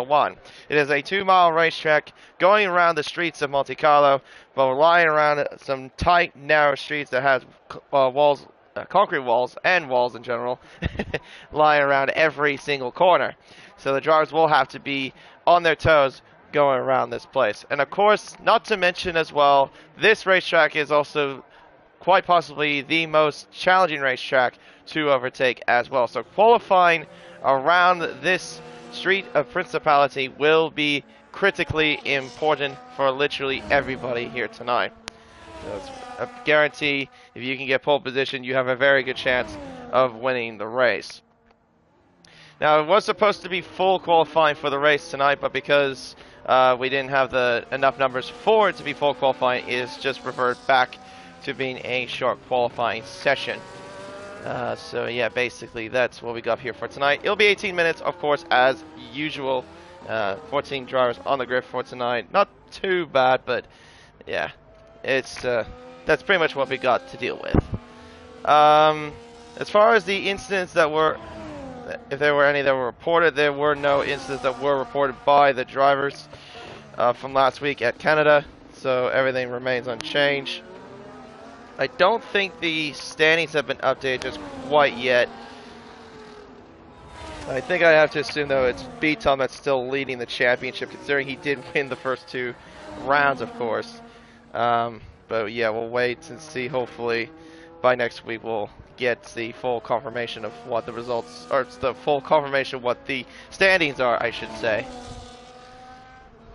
1. It is a 2-mile racetrack going around the streets of Monte Carlo, but lying around some tight, narrow streets that has walls, concrete walls, and walls in general, lying around every single corner. So the drivers will have to be on their toes going around this place. And of course, not to mention as well, this racetrack is also quite possibly the most challenging racetrack to overtake as well. So qualifying around this Street of Principality will be critically important for literally everybody here tonight. So it's a guarantee, if you can get pole position, you have a very good chance of winning the race. Now, it was supposed to be full qualifying for the race tonight, but because we didn't have enough numbers for it to be full qualifying, it's just reverted back to being a short qualifying session. So yeah, basically that's what we got here for tonight. It'll be 18 minutes, of course, as usual. 14 drivers on the grid for tonight. Not too bad, but yeah, it's that's pretty much what we got to deal with. As far as the incidents that were, if there were any that were reported, there were no incidents that were reported by the drivers from last week at Canada, so everything remains unchanged. I don't think the standings have been updated just quite yet. I think I have to assume, though, it's B-Tom that's still leading the championship, considering he did win the first 2 rounds, of course. But yeah, we'll wait and see. Hopefully, by next week, we'll get the full confirmation of what the results, or the full confirmation of what the standings are, I should say.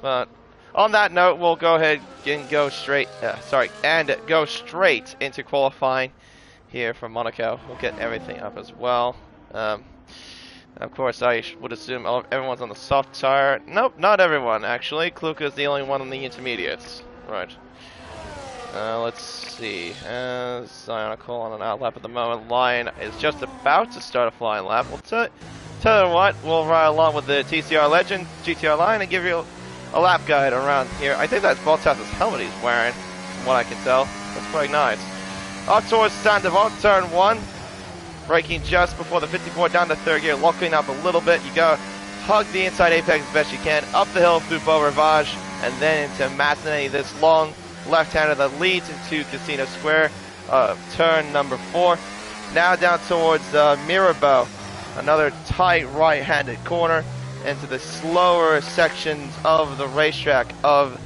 But on that note, we'll go ahead and go straight, go straight into qualifying here from Monaco. We'll get everything up as well. Of course, I would assume everyone's on the soft tire. Nope, not everyone, actually. Kluka's the only one on the intermediates. Right. Let's see. Zionical on an outlap at the moment. Lion is just about to start a flying lap. We'll tell you what, we'll ride along with the TCR Legend, GTR Lion, and give you a lap guide around here. I think that's Bottas' helmet he's wearing, from what I can tell. That's quite nice. Up towards Sandevot, turn 1. Braking just before the 54 down to 3rd gear, locking up a little bit. You go hug the inside apex as best you can, up the hill through Beau Rivage, and then into Massenet, this long left-hander that leads into Casino Square, turn number 4. Now down towards Mirabeau, another tight right-handed corner into the slower sections of the racetrack of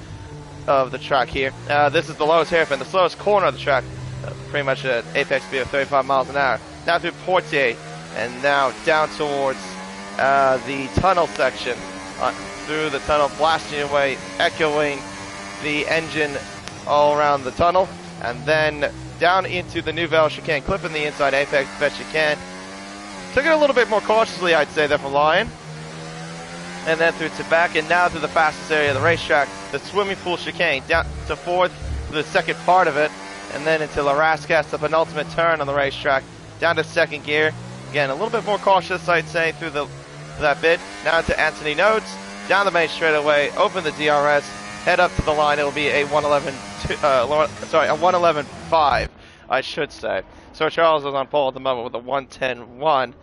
the track here. This is the lowest hairpin, the slowest corner of the track, pretty much at apex speed of 35 miles an hour. Now through Portier, and now down towards the tunnel section. Through the tunnel, blasting away, echoing the engine all around the tunnel, and then down into the Nouvelle chicane, clipping the inside apex as best you can. Took it a little bit more cautiously, I'd say, there from Lion. And then through Tabac, and now through the fastest area of the racetrack, the swimming pool chicane, down to 4th for the second part of it, and then into La Rascasse, the penultimate turn on the racetrack, down to 2nd gear. Again, a little bit more cautious, I'd say, through that bit. Now to Anthony Nodes, down the main straightaway, open the DRS, head up to the line. It'll be a 111.5, I should say. So Charles is on pole at the moment with a 110.1.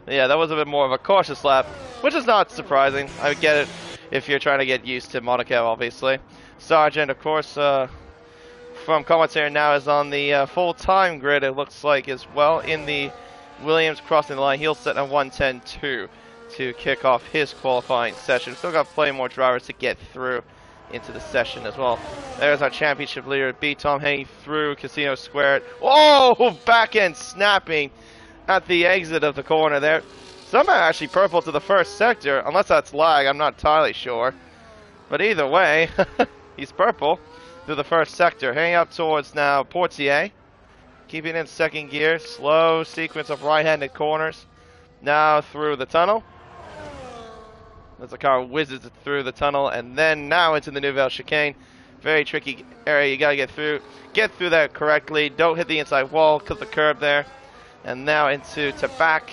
Yeah, that was a bit more of a cautious lap, which is not surprising. I would get it if you're trying to get used to Monaco, obviously. Sargent, of course, from commentary now is on the full-time grid, it looks like, as well, in the Williams crossing the line. He'll set a 110.2 to kick off his qualifying session. Still got plenty more drivers to get through into the session as well. There's our championship leader, B-Tom, hanging through Casino Square. Oh, back end snapping at the exit of the corner there. Somehow actually purple to the first sector, unless that's lag, I'm not entirely sure. But either way, he's purple through the first sector. Hanging up towards now Portier. Keeping in 2nd gear, slow sequence of right-handed corners. Now through the tunnel. As the car whizzes through the tunnel, and then now into the Nouvelle chicane. Very tricky area, you gotta get through that correctly. Don't hit the inside wall, cut the curb there. And now into Tabac.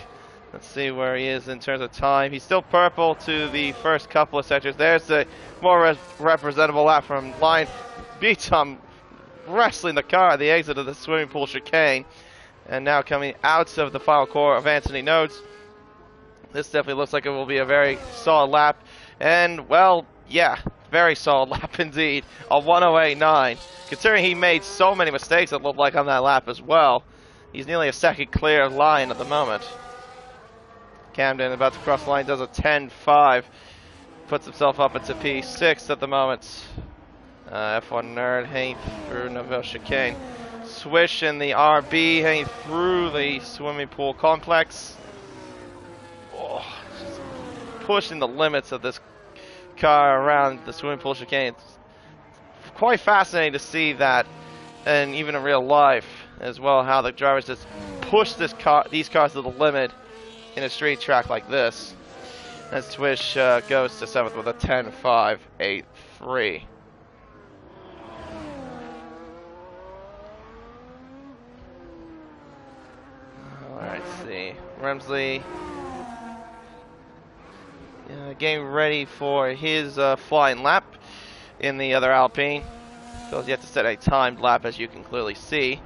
Let's see where he is in terms of time. He's still purple to the first couple of sectors. There's the more representable lap from line. B-Tom wrestling the car at the exit of the swimming pool chicane. And now coming out of the final core of Anthony Nodes. This definitely looks like it will be a very solid lap. And, well, yeah, very solid lap indeed. A 108.9. Considering he made so many mistakes, it looked like on that lap as well. He's nearly a second clear line at the moment. Camden about to cross the line, does a 10.5. Puts himself up into P6 at the moment. F1 Nerd heading through Nouvelle Chicane. Swish in the RB heading through the swimming pool complex. Oh, pushing the limits of this car around the swimming pool chicane. It's quite fascinating to see that, and even in real life as well, how the drivers just push these cars to the limit in a straight track like this. And Swish goes to 7th with a 10.583. Alright, let's see. Remsley getting ready for his flying lap in the other Alpine. So he's yet to set a timed lap, as you can clearly see.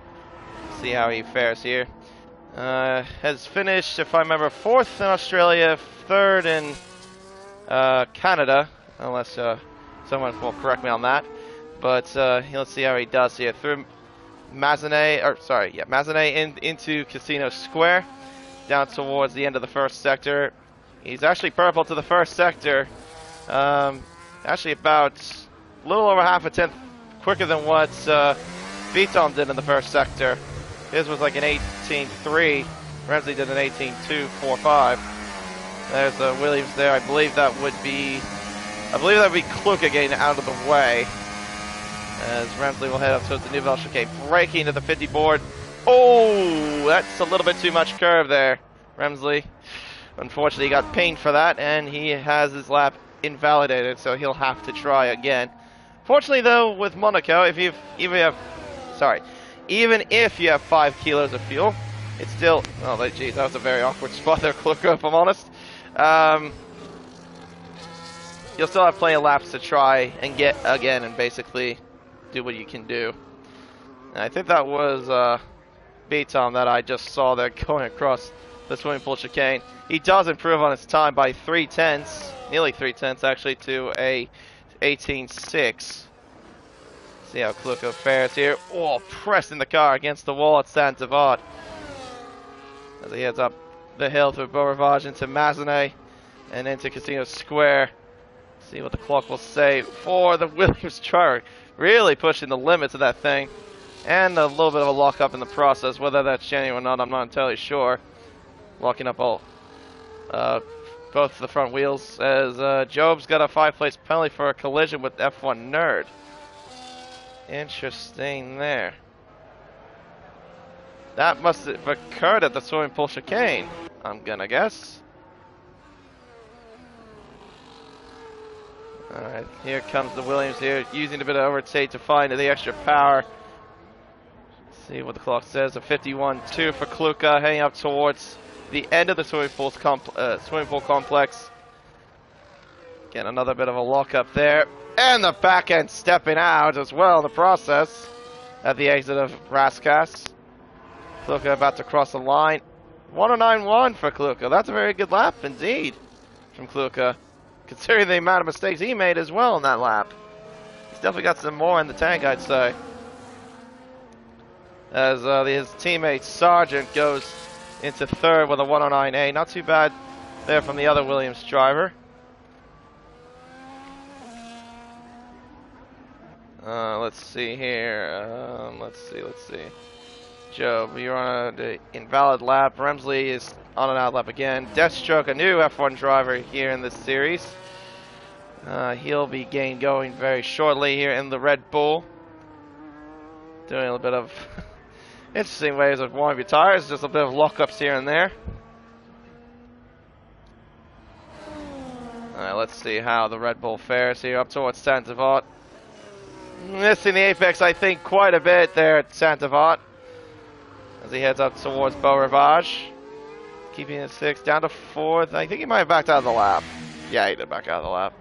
See how he fares here. Has finished, if I remember, 4th in Australia, 3rd in Canada, unless someone will correct me on that. But let's see how he does here. Through Mazenay into Casino Square, down towards the end of the first sector. He's actually purple to the first sector. Actually about a little over half a tenth quicker than what Vitom did in the first sector. His was like an 18.3. Remsley did an 18.245. There's Williams there. I believe that would be Kluka getting out of the way. As Remsley will head up towards the Nouvelle Chicane, braking to the 50 board. Oh, that's a little bit too much curve there. Remsley, unfortunately, got pinged for that, and he has his lap invalidated, so he'll have to try again. Fortunately, though, with Monaco, even if you have 5 kilos of fuel, it's still... Oh, geez, that was a very awkward spot there, Kluka, if I'm honest. You'll still have plenty of laps to try and get again and basically do what you can do. And I think that was Vitom that I just saw there going across the swimming pool chicane. He does improve on his time by 0.3, nearly 0.3 actually, to a 18.6. See how Kluka fares here. Oh, pressing the car against the wall at Saint-Avold. As he heads up the hill through Beaurivage into Mazenay and into Casino Square. See what the clock will say for the Williams driver. Really pushing the limits of that thing. And a little bit of a lock-up in the process. Whether that's genuine or not, I'm not entirely sure. Locking up both the front wheels, as Job's got a 5-place penalty for a collision with F1 Nerd. Interesting there. That must have occurred at the swimming pool chicane, I'm gonna guess. Alright, here comes the Williams here, using a bit of overtake to find the extra power. See what the clock says, a 51.2 for Kluka, heading up towards the end of the swimming pool complex. Again, another bit of a lock-up there. And the back end stepping out as well in the process at the exit of Raskas. Kluka about to cross the line. 109.1 for Kluka. That's a very good lap indeed from Kluka, considering the amount of mistakes he made as well in that lap. He's definitely got some more in the tank, I'd say. As his teammate Sargent goes into 3rd with a 109.8. Not too bad there from the other Williams driver. Let's see here. Let's see. Job, you're on an invalid lap. Remsley is on an out lap again. Deathstroke, a new F1 driver here in this series. He'll be getting going very shortly here in the Red Bull. Doing a little bit of interesting ways of warming your tires. Just a bit of lockups here and there. Alright, let's see how the Red Bull fares here up towards Saint-Avold. Missing the apex, I think, quite a bit there at Saint-Avold as he heads up towards Beaurivage. Keeping it 6th, down to 4th. I think he might have backed out of the lap. Yeah, he did back out of the lap.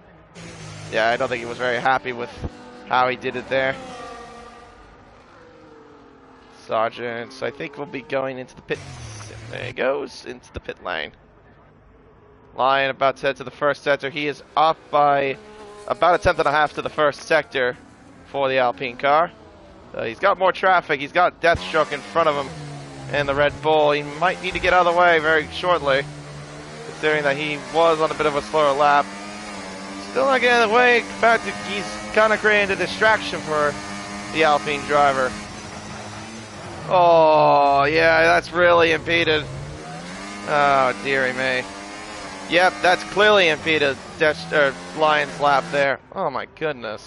Yeah, I don't think he was very happy with how he did it there. Sargent, I think we'll be going into the pit. There he goes, into the pit lane. Lion about to head to the first sector. He is up by about a tenth and a half to the first sector for the Alpine car. He's got more traffic. He's got Deathstroke in front of him in the Red Bull. He might need to get out of the way very shortly, considering that he was on a bit of a slower lap. Still not getting out of the way. In fact, he's kind of creating a distraction for the Alpine driver. Oh, yeah, that's really impeded. Oh, dearie me. Yep, that's clearly impeded Lion's lap there. Oh, my goodness.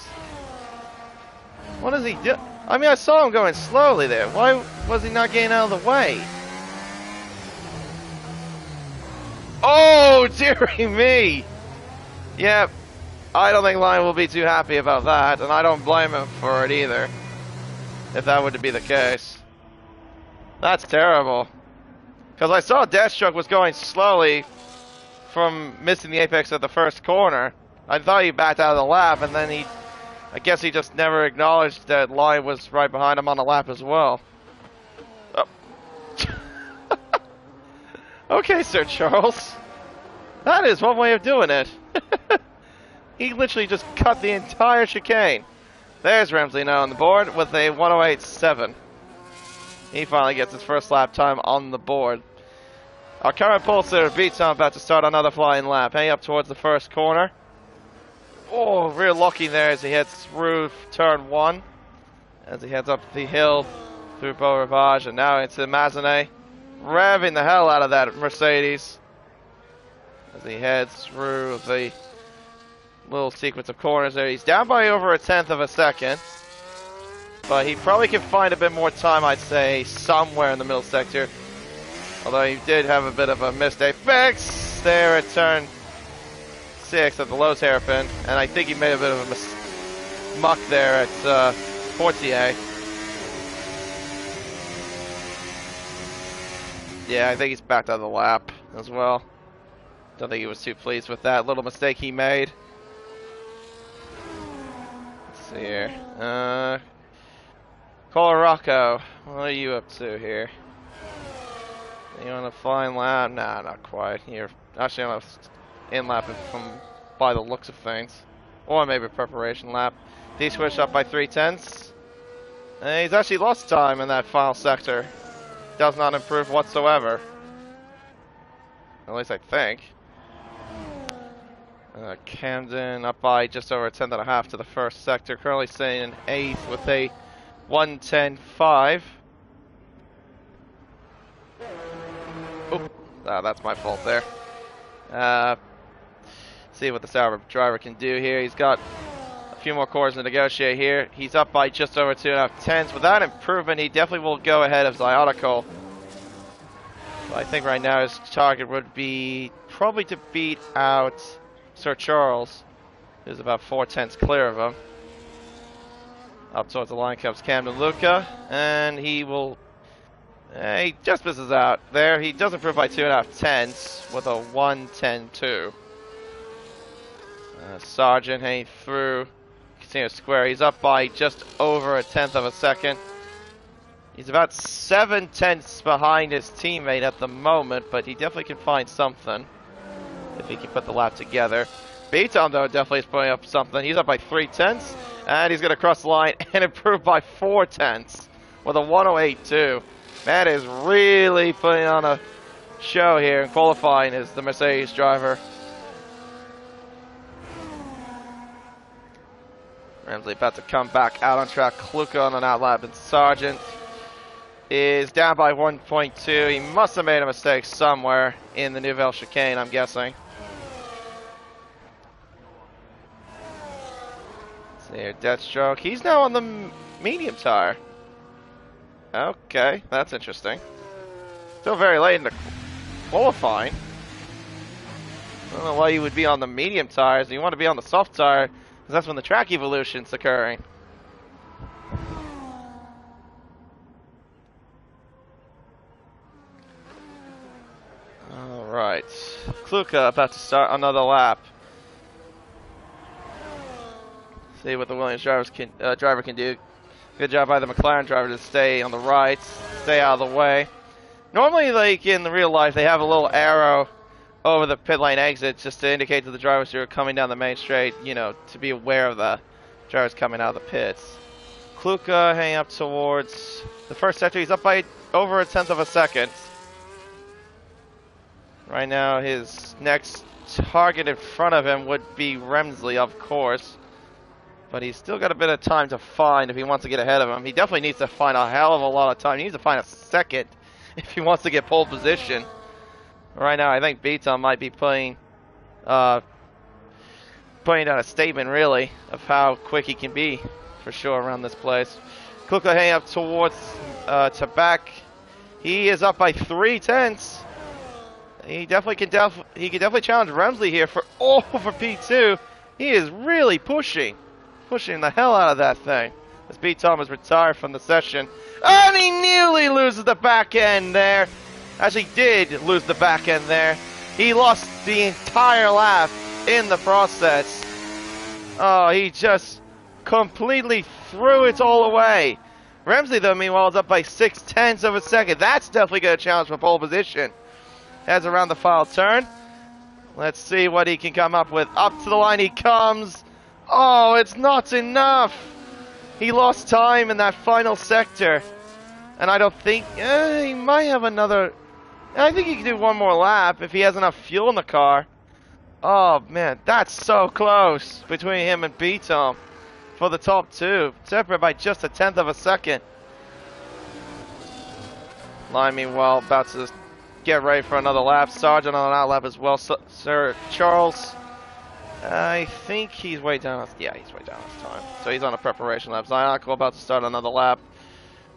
What does he do? I mean, I saw him going slowly there. Why was he not getting out of the way? Oh, dearie me. Yep. I don't think Lion will be too happy about that, and I don't blame him for it either, if that were to be the case. That's terrible. Because I saw Deathstroke was going slowly from missing the apex of the first corner. I thought he backed out of the lap, and then I guess he just never acknowledged that Lion was right behind him on the lap as well. Oh. Okay, Sir Charles. That is one way of doing it. He literally just cut the entire chicane. There's Ramsley now on the board with a 108.7. He finally gets his first lap time on the board. Our current pulsar beats on about to start another flying lap. Heading up towards the first corner. Oh, rear locking there as he heads through turn 1. As he heads up the hill through Beau Rivage and now into Mazeney. Revving the hell out of that Mercedes. As he heads through the little sequence of corners there. He's down by over a tenth of a second. But he probably can find a bit more time, I'd say, somewhere in the middle sector. Although he did have a bit of a missed apex there at turn 6 at the Lowe's hairpin. And I think he made a bit of a muck there at Portier. Yeah, I think he's backed out of the lap as well. Don't think he was too pleased with that little mistake he made. Let's see here. Colorado, what are you up to here? You on a flying lap? Nah, not quite. You're actually on a in lap from by the looks of things. Or maybe a preparation lap. He switched up by 3/10. And he's actually lost time in that final sector. Does not improve whatsoever. At least I think. Camden up by just over a tenth and a half to the first sector. Currently sitting in 8th with a 1:10.5. Oop, that's my fault there. See what the Sauber driver can do here. He's got a few more corners to negotiate here. He's up by just over 2.5 tenths. With that improvement, he definitely will go ahead of Zyatical. So I think right now his target would be probably to beat out Sir Charles, who's about 4 tenths clear of him. Up towards the line comes Camden Luca, and he will. He just misses out there. He does improve by 2.5 tenths with a 1:10.2. Sargent hanging through continuous square. He's up by just over a tenth of a second. He's about 7 tenths behind his teammate at the moment, but he definitely can find something if he can put the lap together. Beaton, though, definitely is putting up something. He's up by 3 tenths, and he's going to cross the line and improve by 4 tenths with a 108.2. Matt is really putting on a show here and qualifying as the Mercedes driver. Ramsey about to come back out on track. Kluka on an outlap, and Sargent is down by 1.2. He must have made a mistake somewhere in the Nouvelle chicane, I'm guessing. Let's see here, Deathstroke. He's now on the medium tire. Okay, that's interesting. Still very late in the qualifying. I don't know why you would be on the medium tires. You want to be on the soft tire, because that's when the track evolution's occurring. Alright. Kluka about to start another lap. See what the Williams driver can do. Good job by the McLaren driver to stay on the right, stay out of the way. Normally, like in the real life, they have a little arrow over the pit lane exit just to indicate to the drivers who are coming down the main straight, you know, to be aware of the drivers coming out of the pits. Kluka heading up towards the first sector. He's up by over 1/10 of a second. Right now, his next target in front of him would be Remsley, of course. But he's still got a bit of time to find if he wants to get ahead of him. He definitely needs to find a hell of a lot of time. He needs to find a second if he wants to get pole position. Right now, I think Beaton might be putting down a statement, really, of how quick he can be, for sure, around this place. Kluka heading up towards Tabak. He is up by 3/10. He definitely can definitely challenge Remsley here for over P2. He is really pushing the hell out of that thing. As B. Thomas retired from the session, and he nearly loses the back end there. Actually, did lose the back end there. He lost the entire lap in the process. Oh, he just completely threw it all away. Remsley, though, meanwhile, is up by 6/10 of a second. That's definitely going to challenge for pole position. Heads around the final turn. Let's see what he can come up with. Up to the line he comes. Oh, it's not enough. He lost time in that final sector. And I don't think... he might have another... I think he can do one more lap if he has enough fuel in the car. Oh, man. That's so close between him and B-Tom for the top two. Separate by just 1/10 of a second. Line, meanwhile, about to get ready for another lap. Sargent on an out lap as well. Sir Charles, I think he's way down. Yeah, he's way down this time. So he's on a preparation lap. Zyonko about to start another lap.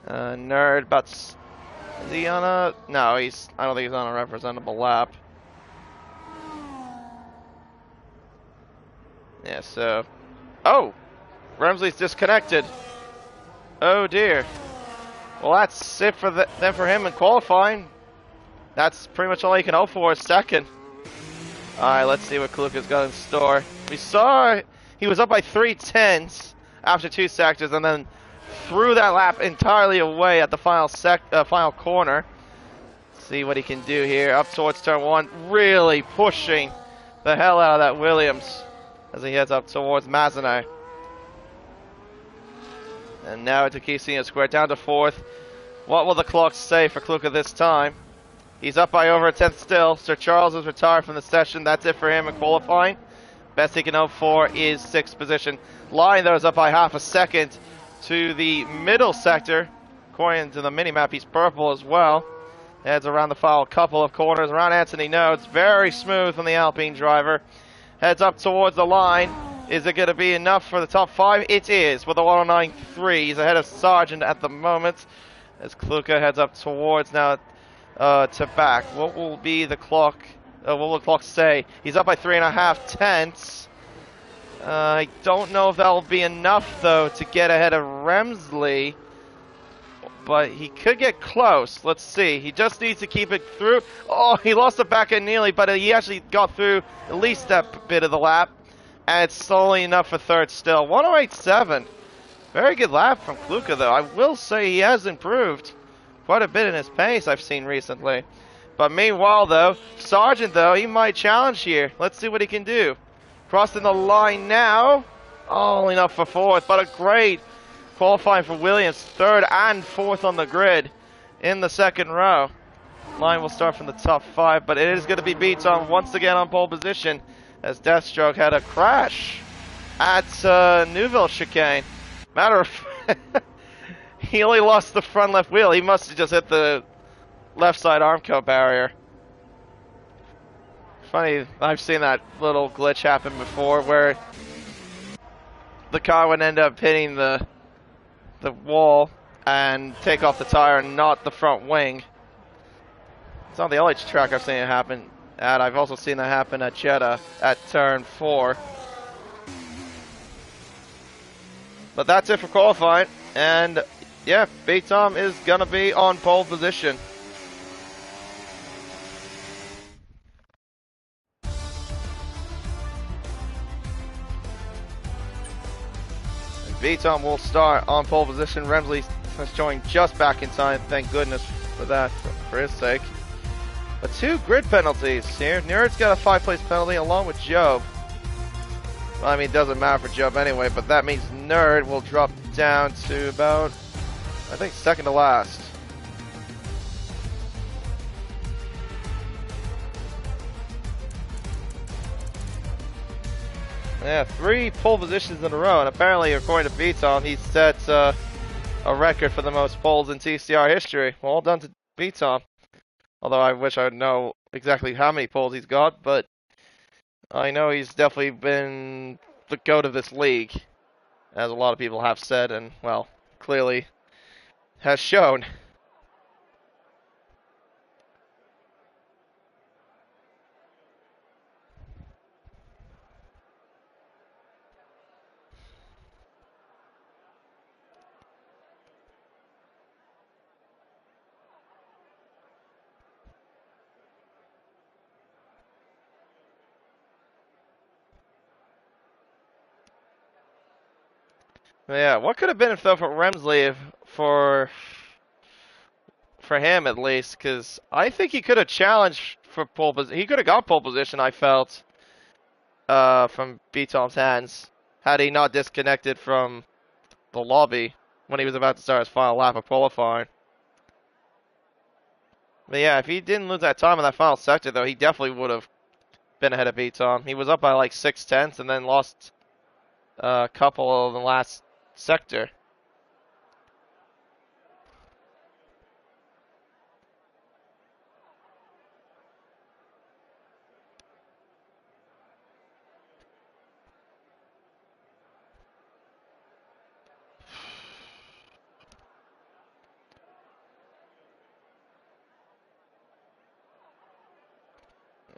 Nerd about to... Is he on a... No, he's... I don't think he's on a representable lap. Yeah, so... Oh! Remsley's disconnected. Oh dear. Well, that's it for then for him in qualifying. That's pretty much all he can hope for, a second. Alright, let's see what Kluka's got in store. We saw he was up by 3/10 after 2 sectors and then threw that lap entirely away at the final corner. Let's see what he can do here. Up towards turn 1, really pushing the hell out of that Williams as he heads up towards Mazenay. And now into Kisina Square, down to 4th. What will the clock say for Kluka this time? He's up by over 1/10 still. Sir Charles is retired from the session. That's it for him in qualifying. Best he can hope for is 6th position. Line, though, is up by half a second to the middle sector. According to the minimap, he's purple as well. Heads around the final couple of corners. Around Anthony Nodes. Very smooth from the Alpine driver. Heads up towards the line. Is it going to be enough for the top 5? It is, with a 109.3. He's ahead of Sargent at the moment. As Kluka heads up towards now to back. What will be the clock? What will the clock say? He's up by 3.5 tenths. I don't know if that will be enough, though, to get ahead of Remsley. But he could get close. Let's see. He just needs to keep it through. Oh, he lost the back end nearly, but he actually got through at least that bit of the lap. And it's solely enough for 3rd still. 108.7. Very good lap from Kluka, though. I will say he has improved quite a bit in his pace I've seen recently. But meanwhile, though, Sargent, though, he might challenge here. Let's see what he can do. Crossing the line now. Oh, enough for 4th, but a great qualifying for Williams. 3rd and 4th on the grid in the 2nd row. Line will start from the top 5, but it is going to be Beaton once again on pole position as Deathstroke had a crash at Neuville chicane. Matter of fact, he only lost the front left wheel. He must have just hit the left side Armco barrier. Funny, I've seen that little glitch happen before where the car would end up hitting the wall and take off the tire and not the front wing. It's not the only track I've seen it happen at. I've also seen that happen at Jeddah at turn 4. But that's it for qualifying. And yeah, B-Tom is going to be on pole position. B-Tom will start on pole position. Remsley has joined just back in time. Thank goodness for that, for his sake. But 2 grid penalties here. Nerd's got a 5th place penalty along with Job. Well, I mean, it doesn't matter for Job anyway, but that means Nerd will drop down to about, I think, 2nd to last. Yeah, 3 pole positions in a row, and apparently, according to Beatom, he sets a record for the most poles in TCR history. Well done to Beatom. Although I wish I would know exactly how many poles he's got, but I know he's definitely been the GOAT of this league, as a lot of people have said, and, well, clearly has shown. Yeah, what could have been if though for Remsley for him at least, because I think he could have challenged for pole position. He could have got pole position. I felt from Beatom's hands had he not disconnected from the lobby when he was about to start his final lap of qualifying. But yeah, if he didn't lose that time in that final sector, though, he definitely would have been ahead of Beatom. He was up by like 6/10 and then lost a couple in the last sector.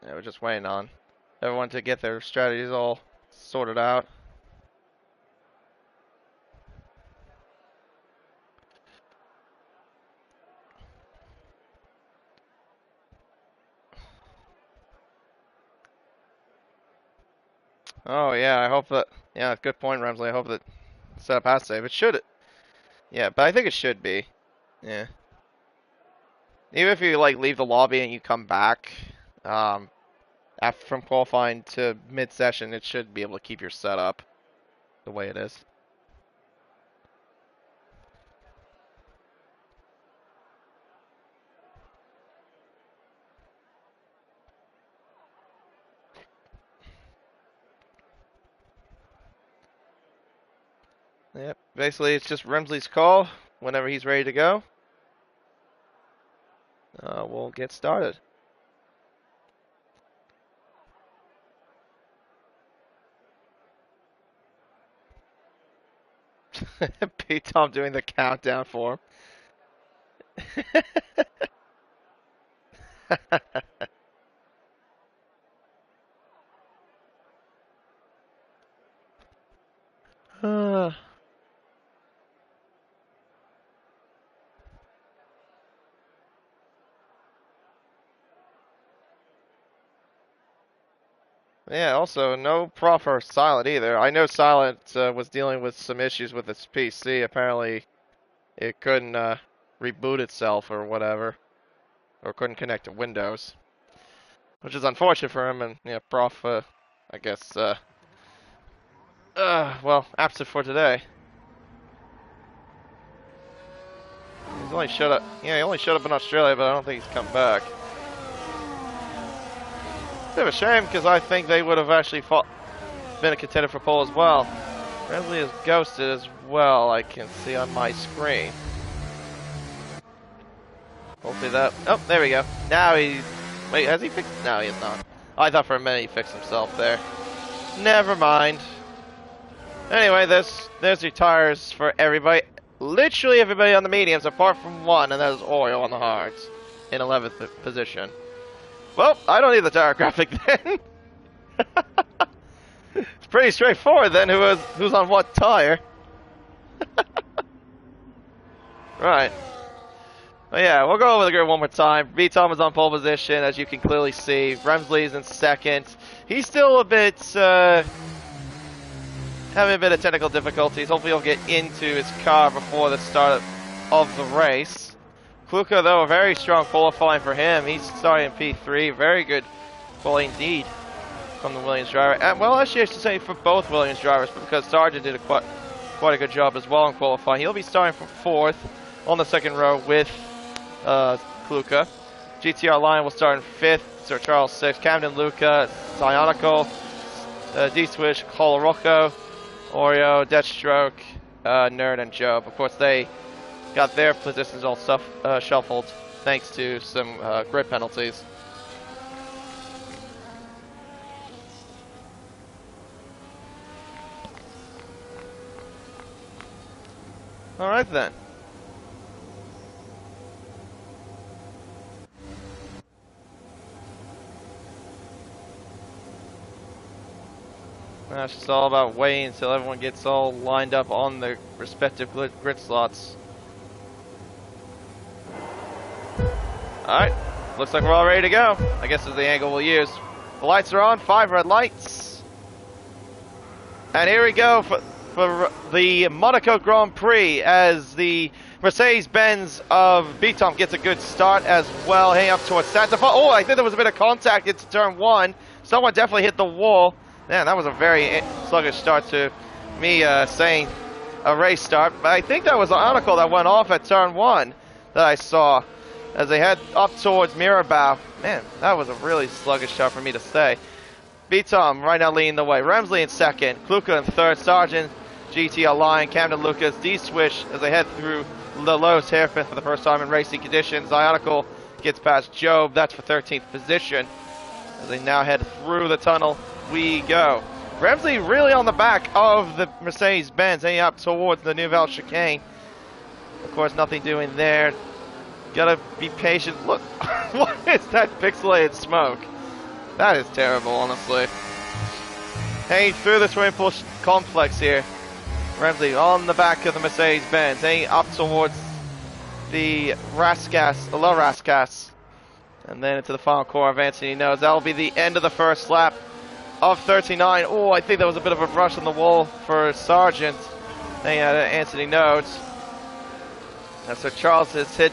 Yeah, we're just waiting on everyone to get their strategies all sorted out. Oh yeah, I hope that. Yeah, good point, Remsley. I hope that setup has save. It should. Yeah, but I think it should be. Yeah. Even if you like leave the lobby and you come back, after from qualifying to mid-session, it should be able to keep your setup the way it is. Yep. Basically, it's just Remsley's call. Whenever he's ready to go, we'll get started. P-Tom doing the countdown for him. Yeah, also, no prop for Silent either. I know Silent was dealing with some issues with its PC. Apparently, it couldn't reboot itself or whatever. Or couldn't connect to Windows. Which is unfortunate for him, and yeah, Prof, I guess, well, absent for today. He's only showed up, yeah, he only showed up in Australia, but I don't think he's come back. Bit of a shame, because I think they would have actually been a contender for pole as well. Remsley is ghosted as well, I can see on my screen. Hopefully that... Oh, there we go. Now he... Wait, has he fixed... No, he has not. I thought for a minute he fixed himself there. Never mind. Anyway, there's your tires for everybody. Literally everybody on the mediums, apart from one, and that is Oil on the hards. In 11th position. Well, I don't need the tire graphic then. It's pretty straightforward then who's on what tire. Right. Well, yeah, we'll go over the grid one more time. Beatom is on pole position, as you can clearly see. Remsley's in second. He's still a bit, having a bit of technical difficulties. Hopefully he'll get into his car before the start of the race. Kluka, though, a very strong qualifying for him. He's starting in P3. Very good quality indeed from the Williams driver. And, well, actually, I should say for both Williams drivers, because Sargent did quite a good job as well in qualifying. He'll be starting from 4th on the second row with Kluka. GTR Lion will start in 5th. Sir Charles 6th. Camden Luca, Cyanical, D-Switch, Colorocco, Oreo, Deathstroke, Nerd, and Job. Of course, they got their positions all shuffled thanks to some grid penalties. All right then. Now it's just all about waiting until everyone gets all lined up on their respective grid slots. Alright, looks like we're all ready to go. I guess this is the angle we'll use. The lights are on, 5 red lights. And here we go for the Monaco Grand Prix as the Mercedes-Benz of BTOM gets a good start as well, heading up towards Santa Fe. Oh, I think there was a bit of contact into turn 1. Someone definitely hit the wall. Man, that was a very sluggish start to me saying a race start. But I think that was an article that went off at turn 1 that I saw as they head up towards Mirabao. Man, that was a really sluggish start for me to say. BTOM right now leading the way. Remsley in 2nd, Kluka in 3rd, Sargent, GT Lion, Camden Lucas, D-Swish as they head through the lowest hairpin for the first time in racing conditions. Zionical gets past Job, that's for 13th position. As they now head through the tunnel, we go. Remsley really on the back of the Mercedes-Benz, heading up towards the Nouvelle Chicane. Of course, nothing doing there. Gotta be patient. Look, what is that pixelated smoke? That is terrible, honestly. Heading through the swimming pool complex here. Remsley on the back of the Mercedes-Benz, heading up towards the Rascasse, the low Rascasse. And then into the final corner of Anthony Knows. That'll be the end of the first lap of 39. Oh, I think there was a bit of a brush on the wall for Sargent. Hanging out at Anthony Knows. And so Charles has head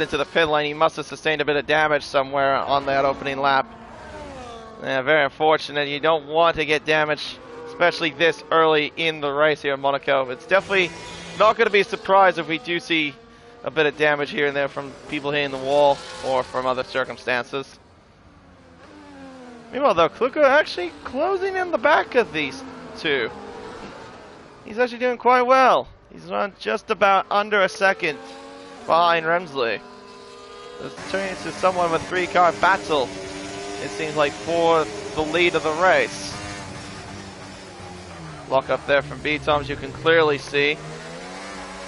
into the pit lane. He must have sustained a bit of damage somewhere on that opening lap. Yeah, very unfortunate. You don't want to get damage, especially this early in the race here in Monaco. It's definitely not going to be a surprise if we do see a bit of damage here and there from people hitting the wall or from other circumstances. Meanwhile, though, Kluka actually closing in the back of these two. He's actually doing quite well. He's run just about under a second behind Remsley. It's turning into somewhat of a 3-car battle, it seems like, for the lead of the race. Lock up there from BTOM, as you can clearly see.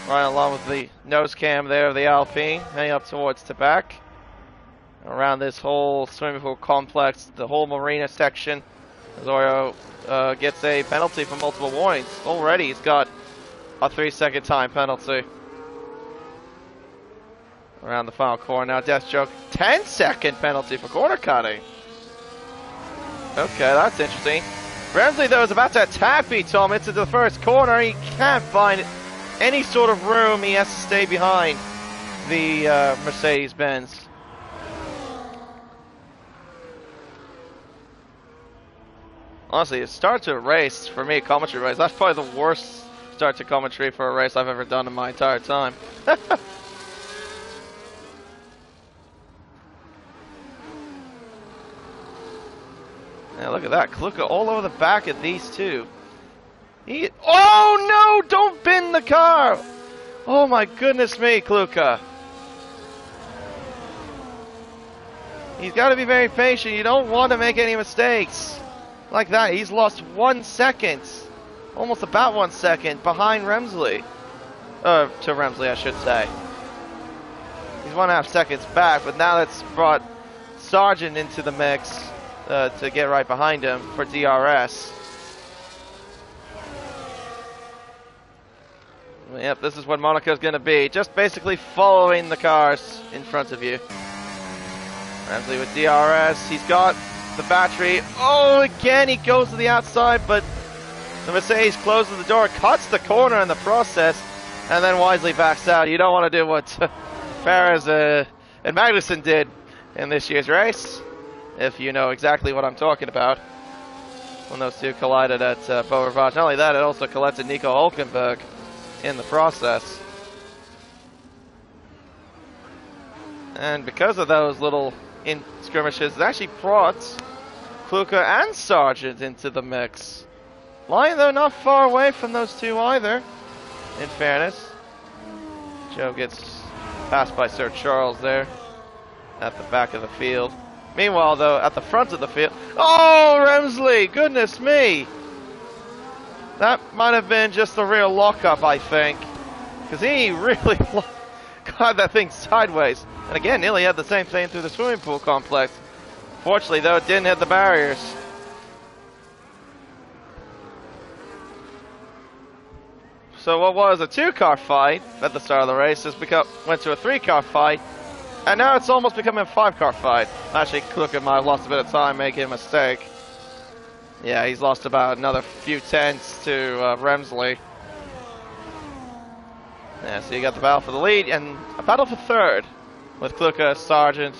Right along with the nose cam there of the Alpine, heading up towards Tabac. Around this whole swimming pool complex, the whole marina section, Oreo gets a penalty for multiple warnings. Already he's got a 3-second time penalty. Around the final corner now, Deathstroke, 10-second penalty for corner cutting. Okay, that's interesting. Remsley, though, is about to attack BTOM into the first corner. He can't find any sort of room. He has to stay behind the Mercedes-Benz. Honestly, it start to a race, for me, a commentary race, that's probably the worst start to commentary for a race I've ever done in my entire time. Now look at that, Kluka all over the back of these two. Oh no, don't bin the car! Oh my goodness me, Kluka. He's got to be very patient, you don't want to make any mistakes. Like that, he's lost 1 second, almost about 1 second behind Remsley. To Remsley, I should say. He's 1.5 seconds back, but now that's brought Sargent into the mix to get right behind him for DRS. Yep, this is what Monaco's going to be. Just basically following the cars in front of you. Remsley with DRS, he's got the battery. Oh, again, he goes to the outside, but the Mercedes closes the door, cuts the corner in the process, and then wisely backs out. You don't want to do what Perez and Magnussen did in this year's race, if you know exactly what I'm talking about. When those two collided at Beau Rivage. Not only that, it also collected Nico Hulkenberg in the process. And because of those little skirmishes, it actually brought Kluka and Sargent into the mix. Lyon, though, not far away from those two either, in fairness. Joe gets passed by Sir Charles there at the back of the field. Meanwhile, though, at the front of the field... Oh, Remsley! Goodness me! That might have been just the real lockup, I think. Because he really got that thing sideways. And again, nearly had the same thing through the swimming pool complex. Fortunately, though, it didn't hit the barriers. So what was a 2-car fight at the start of the race went to a 3-car fight. And now it's almost becoming a 5-car fight. Actually, Kluka might have lost a bit of time making a mistake. Yeah, he's lost about another few tenths to Remsley. Yeah, so you got the battle for the lead and a battle for third with Kluka, Sargent,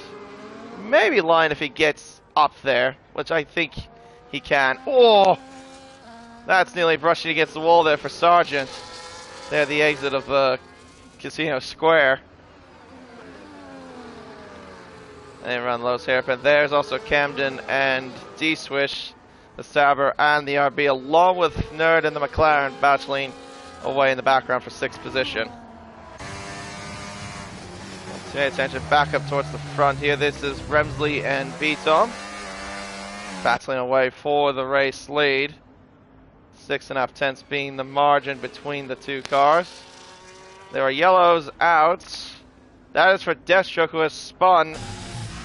maybe Lyon if he gets up there, which I think he can. Oh, that's nearly brushing against the wall there for Sargent. There at the exit of Casino Square. And run Lowe's hairpin. There's also Camden and D-Swish, the Sauber and the RB, along with Nerd and the McLaren battling away in the background for 6th position. Let's pay attention back up towards the front here. This is Remsley and Beatom battling away for the race lead. 6.5 tenths being the margin between the two cars. There are yellows out. That is for Deathstroke, who has spun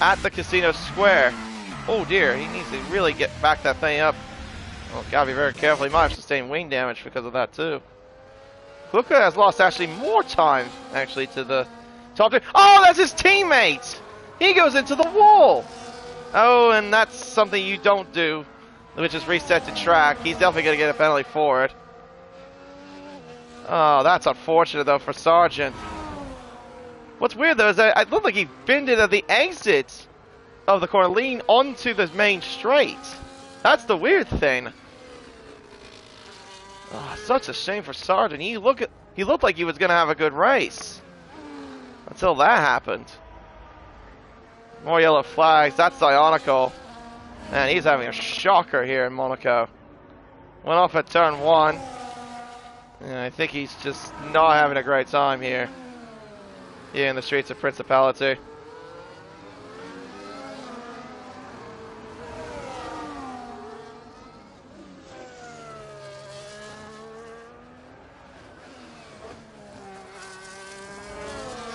at the Casino Square. Oh dear, he needs to really get back that thing up. Well, gotta be very careful. He might have sustained wing damage because of that too. Kluka has lost actually more time actually to the top two. Oh, that's his teammate! He goes into the wall! Oh, and that's something you don't do, which is reset to track. He's definitely gonna get a penalty for it. Oh, that's unfortunate though for Sargent. What's weird though is that it looked like he binned it at the exit of the corner, lean onto the main straight. That's the weird thing. Oh, such a shame for Sargent. He looked like he was going to have a good race until that happened. More yellow flags. That's Ionical. Man, he's having a shocker here in Monaco. Went off at turn 1. And I think he's just not having a great time here in the streets of Principality.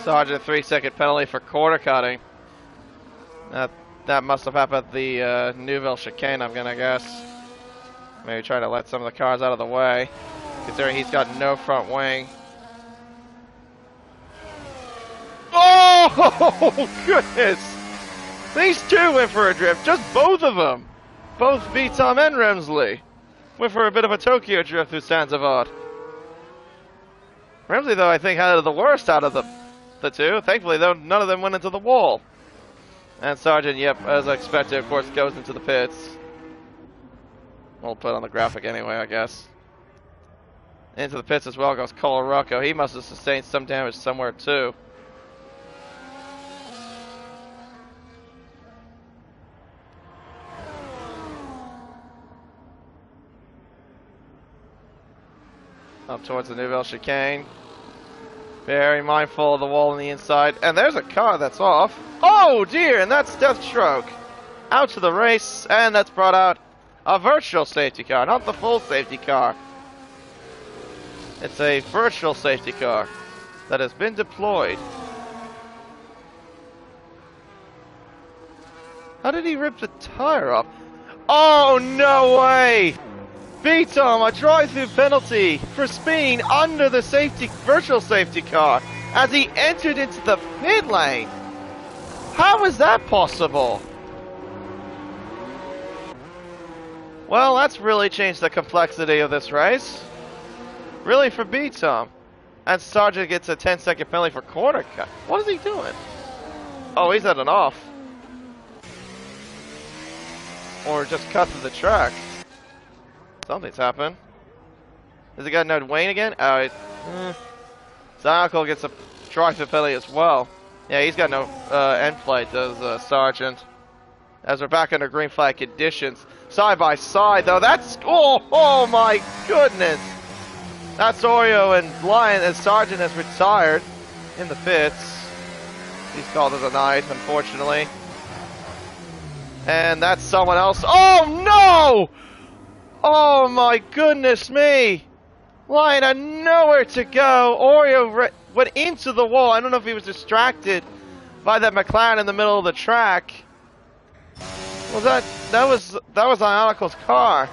Sargent, 3-second penalty for quarter cutting. That must have happened at the Neuville chicane, I'm gonna guess. Maybe try to let some of the cars out of the way, considering he's got no front wing. Oh, goodness! These two went for a drift, just both of them. Both Beatom and Remsley went for a bit of a Tokyo drift through Sanzavod. Remsley, though, I think had the worst out of the two. Thankfully, though, none of them went into the wall. And Sargent, yep, as expected, of course, goes into the pits. We'll put on the graphic anyway, I guess. Into the pits as well goes Cole Rocco. He must have sustained some damage somewhere, too. Up towards the Neuville chicane. Very mindful of the wall on the inside. And there's a car that's off. Oh dear, and that's Deathstroke. Out to the race, and that's brought out a virtual safety car, not the full safety car. It's a virtual safety car that has been deployed. How did he rip the tire off? Oh, no way! Beatom, a drive-through penalty for speeding under the virtual safety car as he entered into the pit lane. How is that possible? Well, that's really changed the complexity of this race. Really for Beatom. And Sargent gets a 10-second penalty for corner cut. What is he doing? Oh, he's at an off. Or just cut to the track. Something's happened. Has he got no Wayne again? Oh, Zyonkel gets a drive-through penalty as well. Yeah, he's got no end play, does Sargent. As we're back under green flag conditions. Side by side, though. That's... Oh my goodness. That's Oreo and Lion as Sargent has retired in the pits. He's called it a night, unfortunately. And that's someone else. Oh no! Oh my goodness me! Lion had nowhere to go. Oreo went into the wall. I don't know if he was distracted by that McLaren in the middle of the track. Well, that was Ionical's car.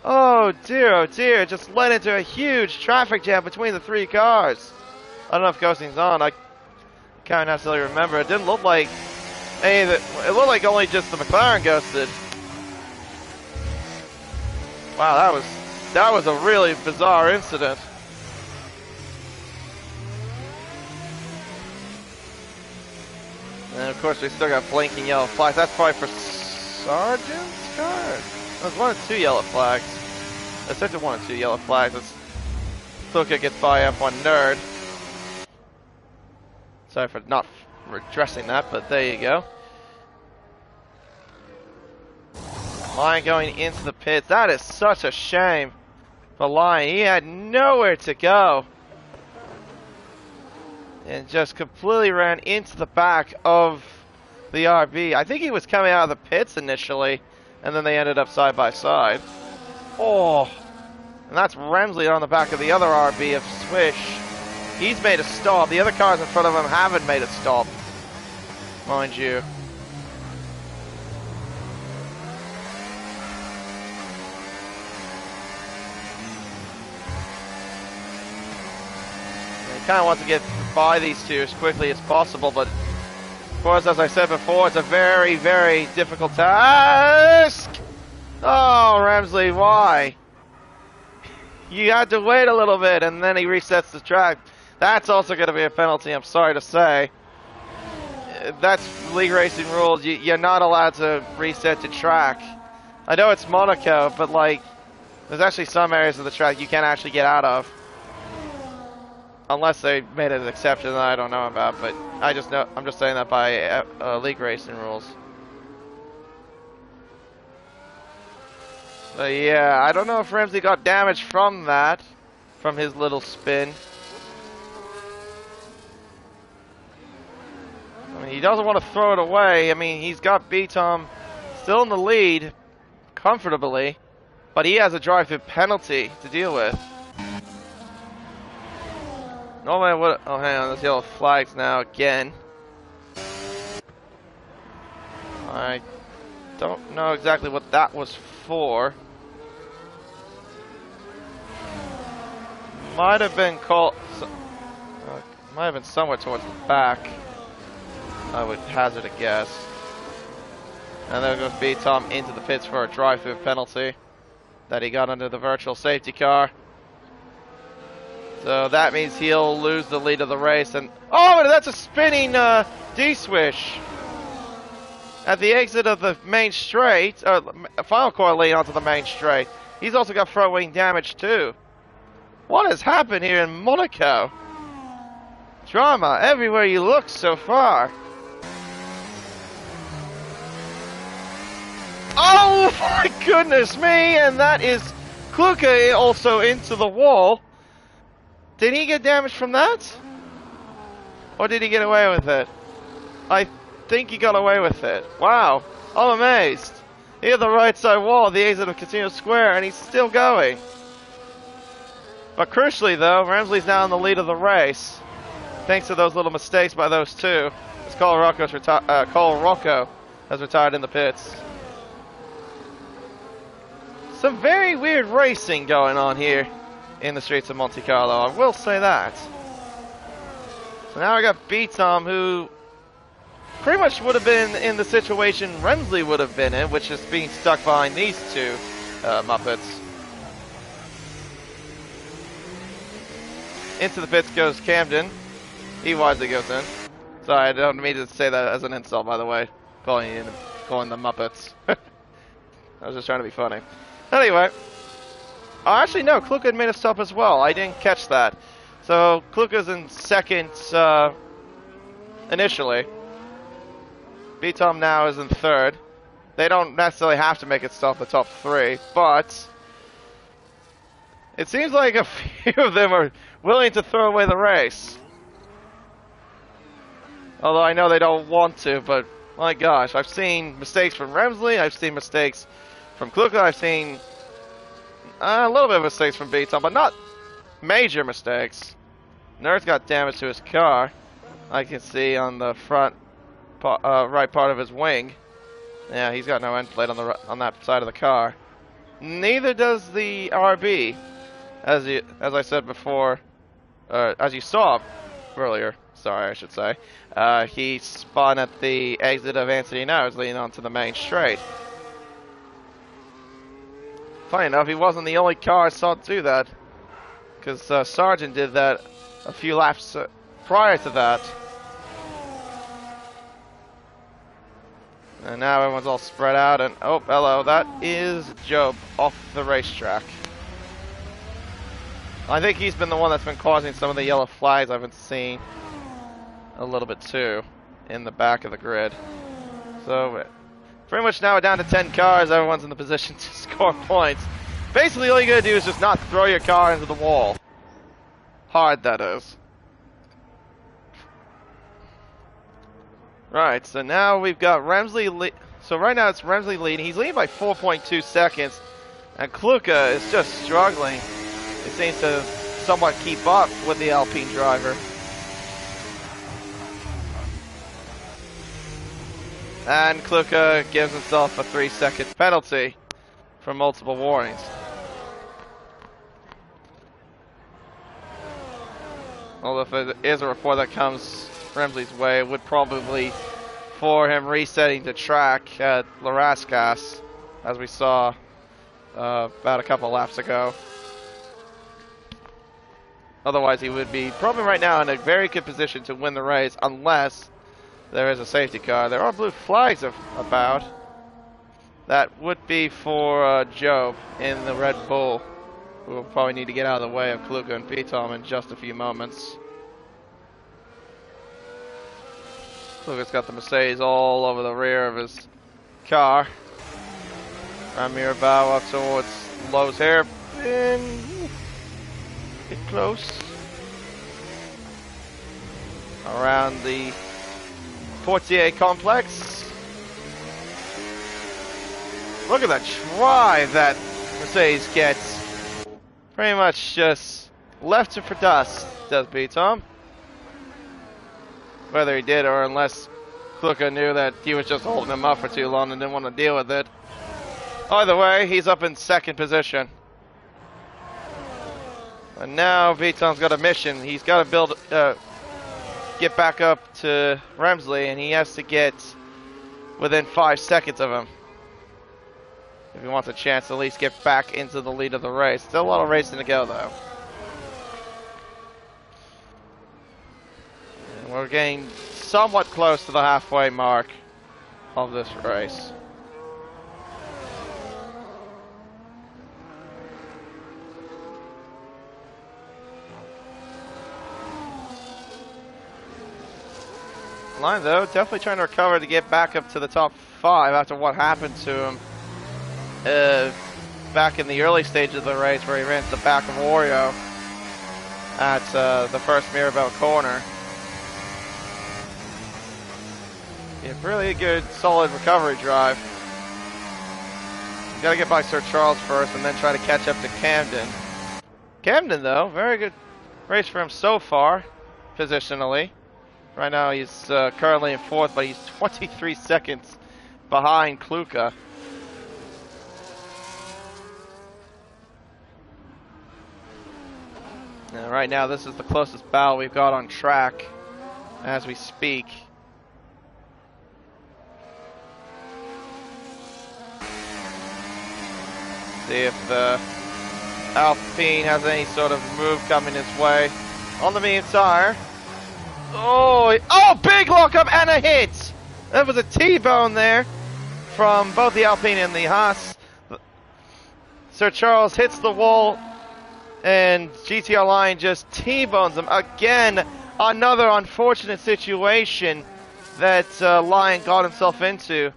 Oh dear, just led into a huge traffic jam between the three cars. I don't know if ghosting's on. I can't necessarily remember. It didn't look like any of it. It looked like only just the McLaren ghosted. Wow, that was a really bizarre incident. And of course we still got blinking yellow flags. That's probably for Sargent's car. There's 1 or 2 yellow flags. There's certainly 1 or 2 yellow flags. Kluka gets by F1 Nerd. Sorry for not addressing that, but there you go. Lion going into the pits. That is such a shame for Lion. He had nowhere to go. And just completely ran into the back of the RB. I think he was coming out of the pits initially, and then they ended up side by side. Oh, and that's Remsley on the back of the other RB of Swish. He's made a stop. The other cars in front of him haven't made a stop, mind you. Kind of want to get by these two as quickly as possible, but of course, as I said before, it's a very, very difficult task. Oh, Remsley, why? You had to wait a little bit, and then he resets the track. That's also going to be a penalty, I'm sorry to say. That's league racing rules. You're not allowed to reset the track. I know it's Monaco, but like, there's actually some areas of the track you can't actually get out of. Unless they made an exception that I don't know about, but I'm just saying that by league racing rules. But yeah, I don't know if Ramsey got damaged from that, from his little spin. I mean, he doesn't want to throw it away. I mean, he's got B-Tom still in the lead, comfortably, but he has a drive-through penalty to deal with. Oh man, what? Oh, hang on, there's yellow flags now again. I don't know exactly what that was for. Might have been called. Might have been somewhere towards the back. I would hazard a guess. And there goes B-Tom into the pits for a drive-through penalty that he got under the virtual safety car. So that means he'll lose the lead of the race. And oh, that's a spinning D-swish at the exit of the main straight. Final corner lead onto the main straight. He's also got front wing damage too. What has happened here in Monaco? Drama everywhere you look so far. Oh my goodness me! And that is Kluka also into the wall. Did he get damaged from that? Or did he get away with it? I think he got away with it. Wow. I'm amazed. He hit the right side wall at the exit of Casino Square and he's still going. But crucially though, Ramsley's now in the lead of the race. Thanks to those little mistakes by those two. As Cole Rocco has retired in the pits. Some very weird racing going on here in the streets of Monte Carlo, I will say that. So now I got B-Tom, who pretty much would have been in the situation Remsley would have been in, which is being stuck behind these two Muppets. into the pits goes Camden. He wisely goes in. Sorry, I don't mean to say that as an insult, by the way. Calling the Muppets. I was just trying to be funny. Anyway. Oh, actually, no. Kluka had made a stop as well. I didn't catch that. So, Kluka's in second initially. B-Tom now is in third. They don't necessarily have to make it stop the top three, but it seems like a few of them are willing to throw away the race. Although I know they don't want to, but my gosh, I've seen mistakes from Remsley, I've seen mistakes from Kluka, I've seen a little bit of mistakes from B-Tom, but not major mistakes. Nerd's got damage to his car. I can see on the front right part of his wing. Yeah, he's got no end plate on that side of the car. Neither does the RB, as I said before, as you saw earlier. Sorry, I should say. He spun at the exit of Anthony Now's, leading onto the main straight. Funny enough, he wasn't the only car I saw do that, because Sargent did that a few laps prior to that. And now everyone's all spread out, and oh, hello, that is Job off the racetrack. I think he's been the one that's been causing some of the yellow flags I've been seeing a little bit too in the back of the grid. So pretty much now we're down to 10 cars, everyone's in the position to score points. Basically all you gotta do is just not throw your car into the wall. Hard, that is. Right, so now we've got Remsley. So right now it's Remsley leading. He's leading by 4.2 seconds. And Kluka is just struggling. He seems to somewhat keep up with the Alpine driver. And Kluka gives himself a 3-second penalty for multiple warnings. Although if there is a report that comes Remsley's way, it would probably for him resetting the track at Larascas, as we saw about a couple laps ago. Otherwise, he would be probably right now in a very good position to win the race, unless there is a safety car. There are blue flags about. That would be for Job in the Red Bull, who will probably need to get out of the way of Kluka and B-Tom in just a few moments. Kluka's got the Mercedes all over the rear of his car. Ramir bow up towards Lowe's hairpin. Get close. Around the Portier complex. Look at the drive that Mercedes gets. Pretty much just left it for dust, does B-Tom. Whether he did or unless Kluka knew that he was just holding him up for too long and didn't want to deal with it. Either way, he's up in second position. And now B-Tom's got a mission. He's got to get back up to Remsley, and he has to get within 5 seconds of him if he wants a chance to at least get back into the lead of the race. Still a lot of racing to go, though. And we're getting somewhat close to the halfway mark of this race. Line though, definitely trying to recover to get back up to the top 5 after what happened to him back in the early stage of the race where he ran to the back of Oreo at the first Mirabel corner. Yeah, really good, solid recovery drive. Got to get by Sir Charles first and then try to catch up to Camden. Camden though, very good race for him so far, positionally. Right now he's currently in 4th, but he's 23 seconds behind Kluka. And right now this is the closest battle we've got on track as we speak. See if the Alpine has any sort of move coming his way. on the medium tire. Oh, big lockup and a hit. That was a T-bone there from both the Alpine and the Haas. Sir Charles hits the wall, and GTR Lion just T-bones him. Again, another unfortunate situation that Lion got himself into.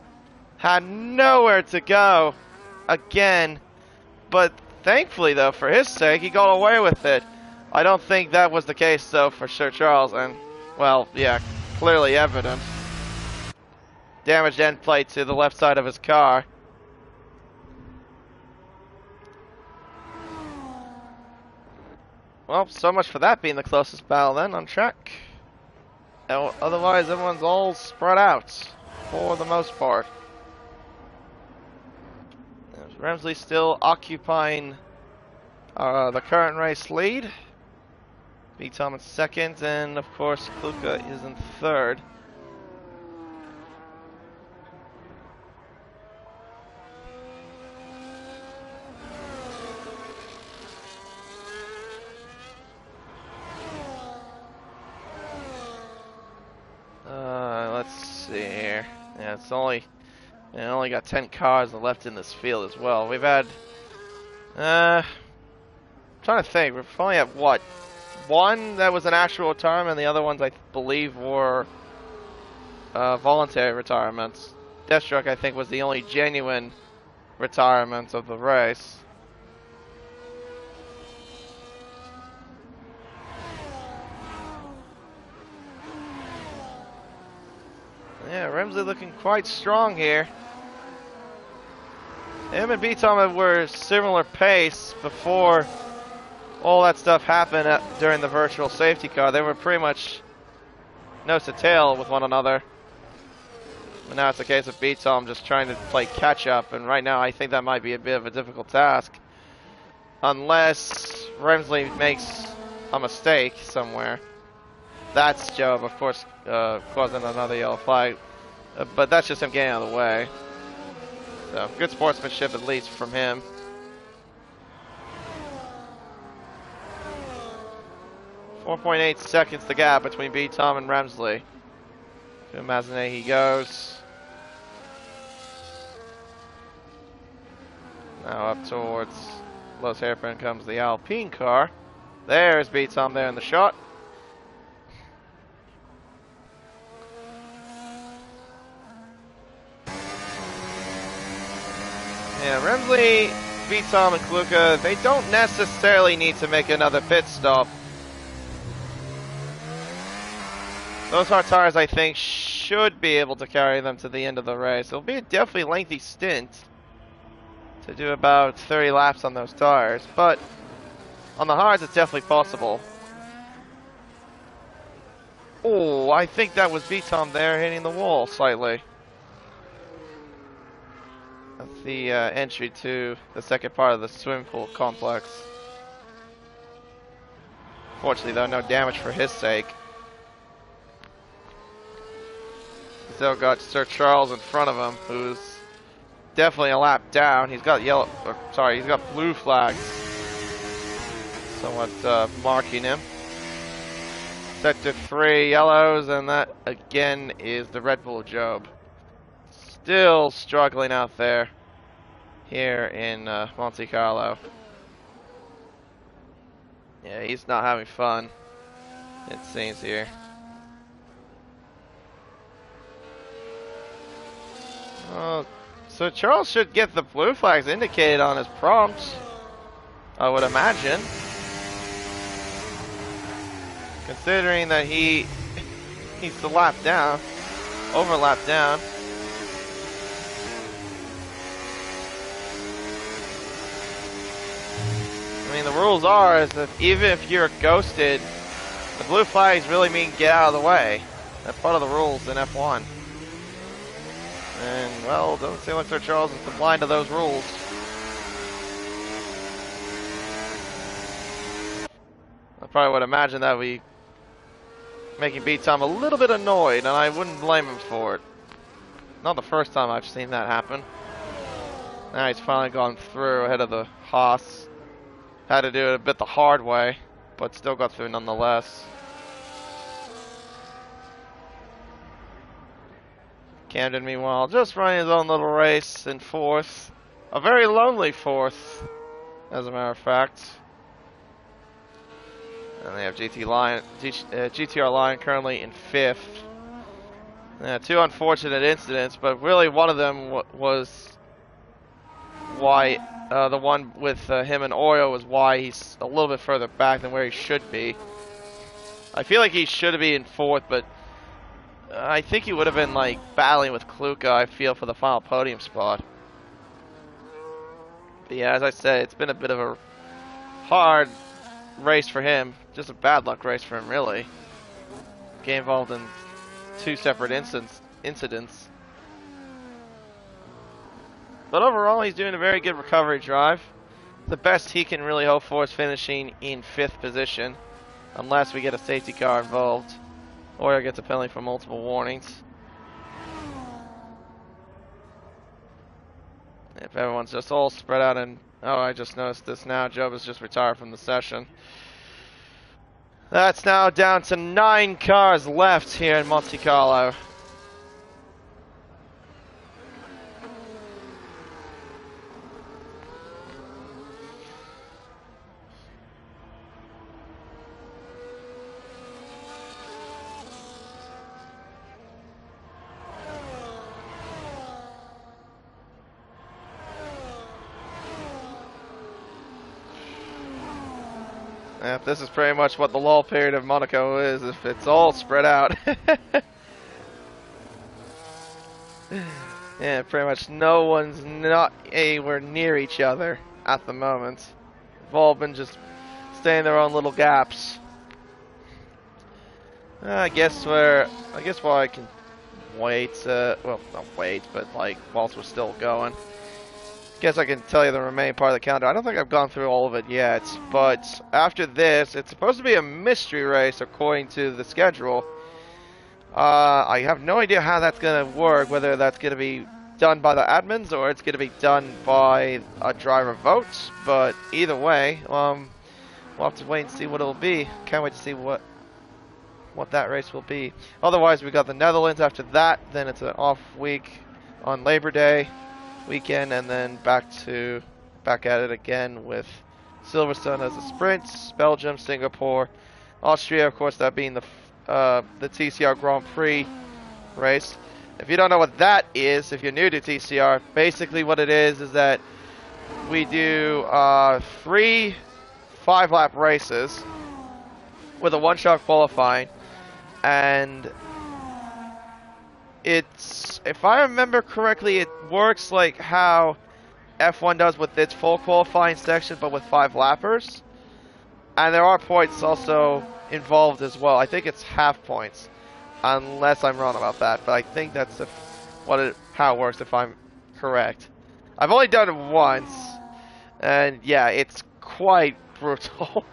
Had nowhere to go again, but thankfully, though, for his sake, he got away with it. I don't think that was the case, though, for Sir Charles, and, well, yeah, clearly evident. Damaged end plate to the left side of his car. Well, so much for that being the closest battle then on track. Otherwise, everyone's all spread out for the most part. Remsley still occupying the current race lead. B. Tom in second, and of course Kluka is in third. Let's see here. Yeah, it's only got 10 cars left in this field as well. We've had I'm trying to think. We've only had what? One that was an actual retirement, and the other ones I believe were voluntary retirements. Deathstroke, I think, was the only genuine retirement of the race. Yeah, Remsley looking quite strong here. Him and B-Tom were similar pace before all that stuff happened during the virtual safety car. They were pretty much nose to tail with one another. But now it's a case of B-Tom just trying to play catch up, and right now I think that might be a bit of a difficult task. Unless Remsley makes a mistake somewhere. That's Job, of course, causing another yellow flag. But that's just him getting out of the way. So, good sportsmanship at least from him. .8 seconds the gap between B-Tom and Remsley. To Mazanet he goes. Now up towards Los Hairpin comes the Alpine car. There's B-Tom there in the shot. Yeah, Remsley, B-Tom, and Kluka, they don't necessarily need to make another pit stop. Those hard tires, I think, should be able to carry them to the end of the race. It'll be a definitely lengthy stint to do about 30 laps on those tires, but on the hards, it's definitely possible. Oh, I think that was B-Tom there hitting the wall slightly. That's the entry to the second part of the swimming pool complex. Fortunately, though, no damage for his sake. Still got Sir Charles in front of him, who's definitely a lap down. He's got he's got blue flags, somewhat marking him. Sector 3 yellows, and that again is the Red Bull Job. Still struggling out there here in Monte Carlo. Yeah, he's not having fun, it seems here. So Charles should get the blue flags indicated on his prompts, I would imagine. Considering that he's the lap down, overlap down. I mean, the rules are is that even if you're ghosted, the blue flags really mean get out of the way. That's part of the rules in F1. And, well, it doesn't seem like Sir Charles is blind to those rules. I probably would imagine that would be making B-Tom a little bit annoyed, and I wouldn't blame him for it. Not the first time I've seen that happen. Now he's finally gone through ahead of the Haas. Had to do it a bit the hard way. but still got through nonetheless. Camden, meanwhile, just running his own little race in 4th. A very lonely 4th, as a matter of fact. And they have GTR Lion currently in 5th. 2 unfortunate incidents, but really one of them was why, the one with him and Oreo was why he's a little bit further back than where he should be. I feel like he should be in 4th, but I think he would have been like battling with Kluka, I feel, for the final podium spot. But yeah, as I said, it's been a bit of a hard race for him. Just a bad luck race for him, really. Get involved in 2 separate incidents. But overall, he's doing a very good recovery drive. The best he can really hope for is finishing in 5th position, unless we get a safety car involved, or he gets a penalty for multiple warnings. If everyone's just all spread out and... Oh, I just noticed this now. Job has just retired from the session. That's now down to 9 cars left here in Monte Carlo. Yep, this is pretty much what the lull period of Monaco is, if it's all spread out. Yeah, pretty much no one's not anywhere near each other at the moment. They've all been just staying in their own little gaps. I guess while I can wait, well, not wait, but like whilst we're still going. Guess I can tell you the remaining part of the calendar. I don't think I've gone through all of it yet, but after this, it's supposed to be a mystery race according to the schedule. I have no idea how that's going to work, whether that's going to be done by the admins or it's going to be done by a driver vote, but either way, we'll have to wait and see what it'll be. Can't wait to see what that race will be. Otherwise, we got the Netherlands after that, then it's an off week on Labor Day weekend, and then back at it again with Silverstone as a sprint, Belgium, Singapore, Austria, of course, that being the TCR Grand Prix race. If you don't know what that is, if you're new to TCR, basically what it is that we do 3 5-lap races with a one-shot qualifying, and it's, if I remember correctly, it works like how F1 does with its full qualifying section, but with 5 lappers. And there are points also involved as well. I think it's half points, unless I'm wrong about that. But I think that's how it works, if I'm correct. I've only done it once, and yeah, it's quite brutal.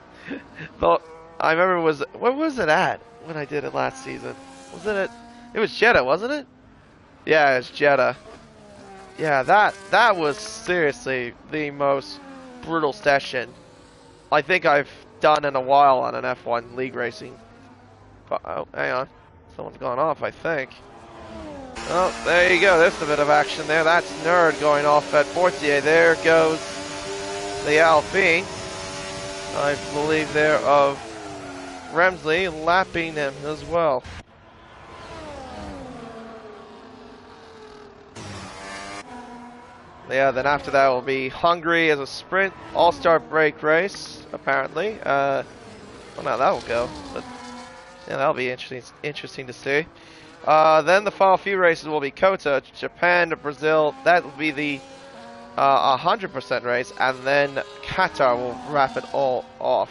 Though I remember where was it at when I did it last season? Wasn't it? It was Jeddah, wasn't it? Yeah, it's Jeddah. Yeah, that was seriously the most brutal session I think I've done in a while on an F1 league racing. Oh, hang on. Someone's gone off, I think. Oh, there you go. There's a bit of action there. That's Nerd going off at Portier. There goes the Alpine. I believe they're of Remsley lapping him as well. Yeah, then after that will be Hungary as a sprint, all-star break race, apparently. Well, now that will go, but yeah, that'll be interesting to see. Then the final few races will be Kota, Japan, Brazil. That will be the 100% race, and then Qatar will wrap it all off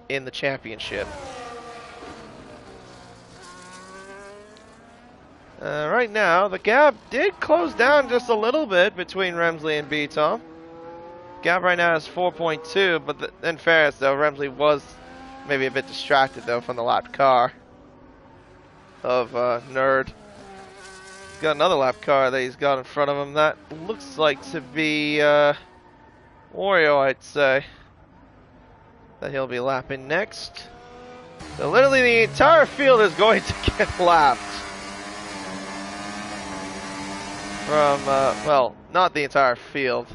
in the championship. Right now, the gap did close down just a little bit between Remsley and B-Tom. Gap right now is 4.2, but in fairness, though, Remsley was maybe a bit distracted, though, from the lap car of Nerd. He's got another lap car that he's got in front of him. That looks like to be Oreo, I'd say. that he'll be lapping next. So literally the entire field is going to get lapped. From, well, not the entire field.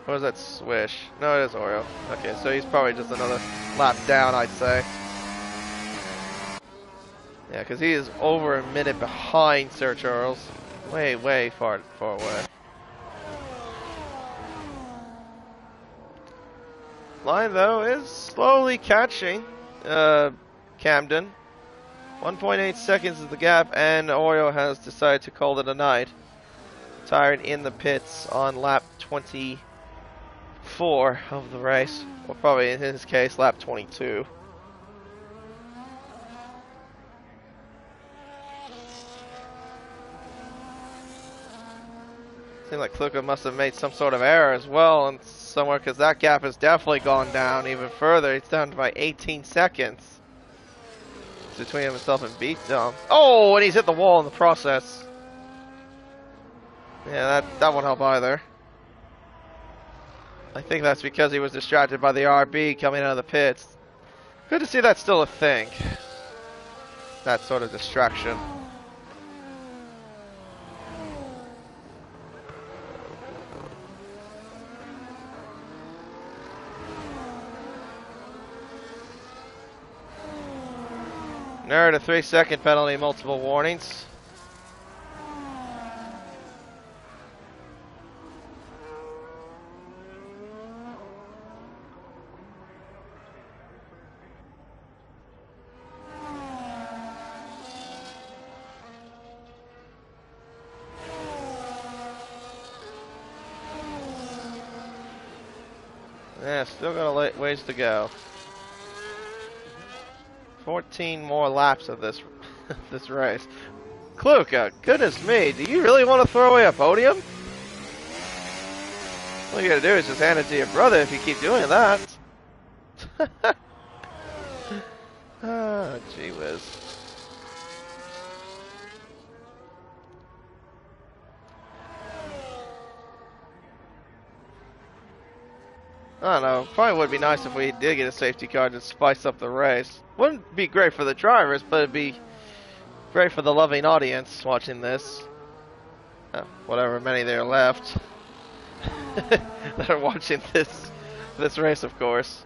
Or was that Swish? No, it is Oreo. Okay, so he's probably just another lap down, I'd say. Yeah, because he is over a minute behind Sir Charles. Way far away. Lion, though, is slowly catching Camden. 1.8 seconds is the gap, and Oreo has decided to call it a night. Tired in the pits on lap 24 of the race. Or probably in his case, lap 22. Seems like Kluka must have made some sort of error as well and somewhere, because that gap has definitely gone down even further. It's down to by 18 seconds between himself and Beatdown. Oh, and he's hit the wall in the process. Yeah, that won't help either. I think that's because he was distracted by the RB coming out of the pits. Good to see that's still a thing. That sort of distraction. Nerd, a 3-second penalty, multiple warnings. Yeah, still got a ways to go. 14 more laps of this this race. Kluka, goodness me, do you really want to throw away a podium? All you gotta do is just hand it to your brother if you keep doing that. Ah, gee whiz. I don't know, probably would be nice if we did get a safety car to spice up the race. Wouldn't be great for the drivers, but it'd be great for the loving audience watching this. Whatever many there are left that are watching this race, of course.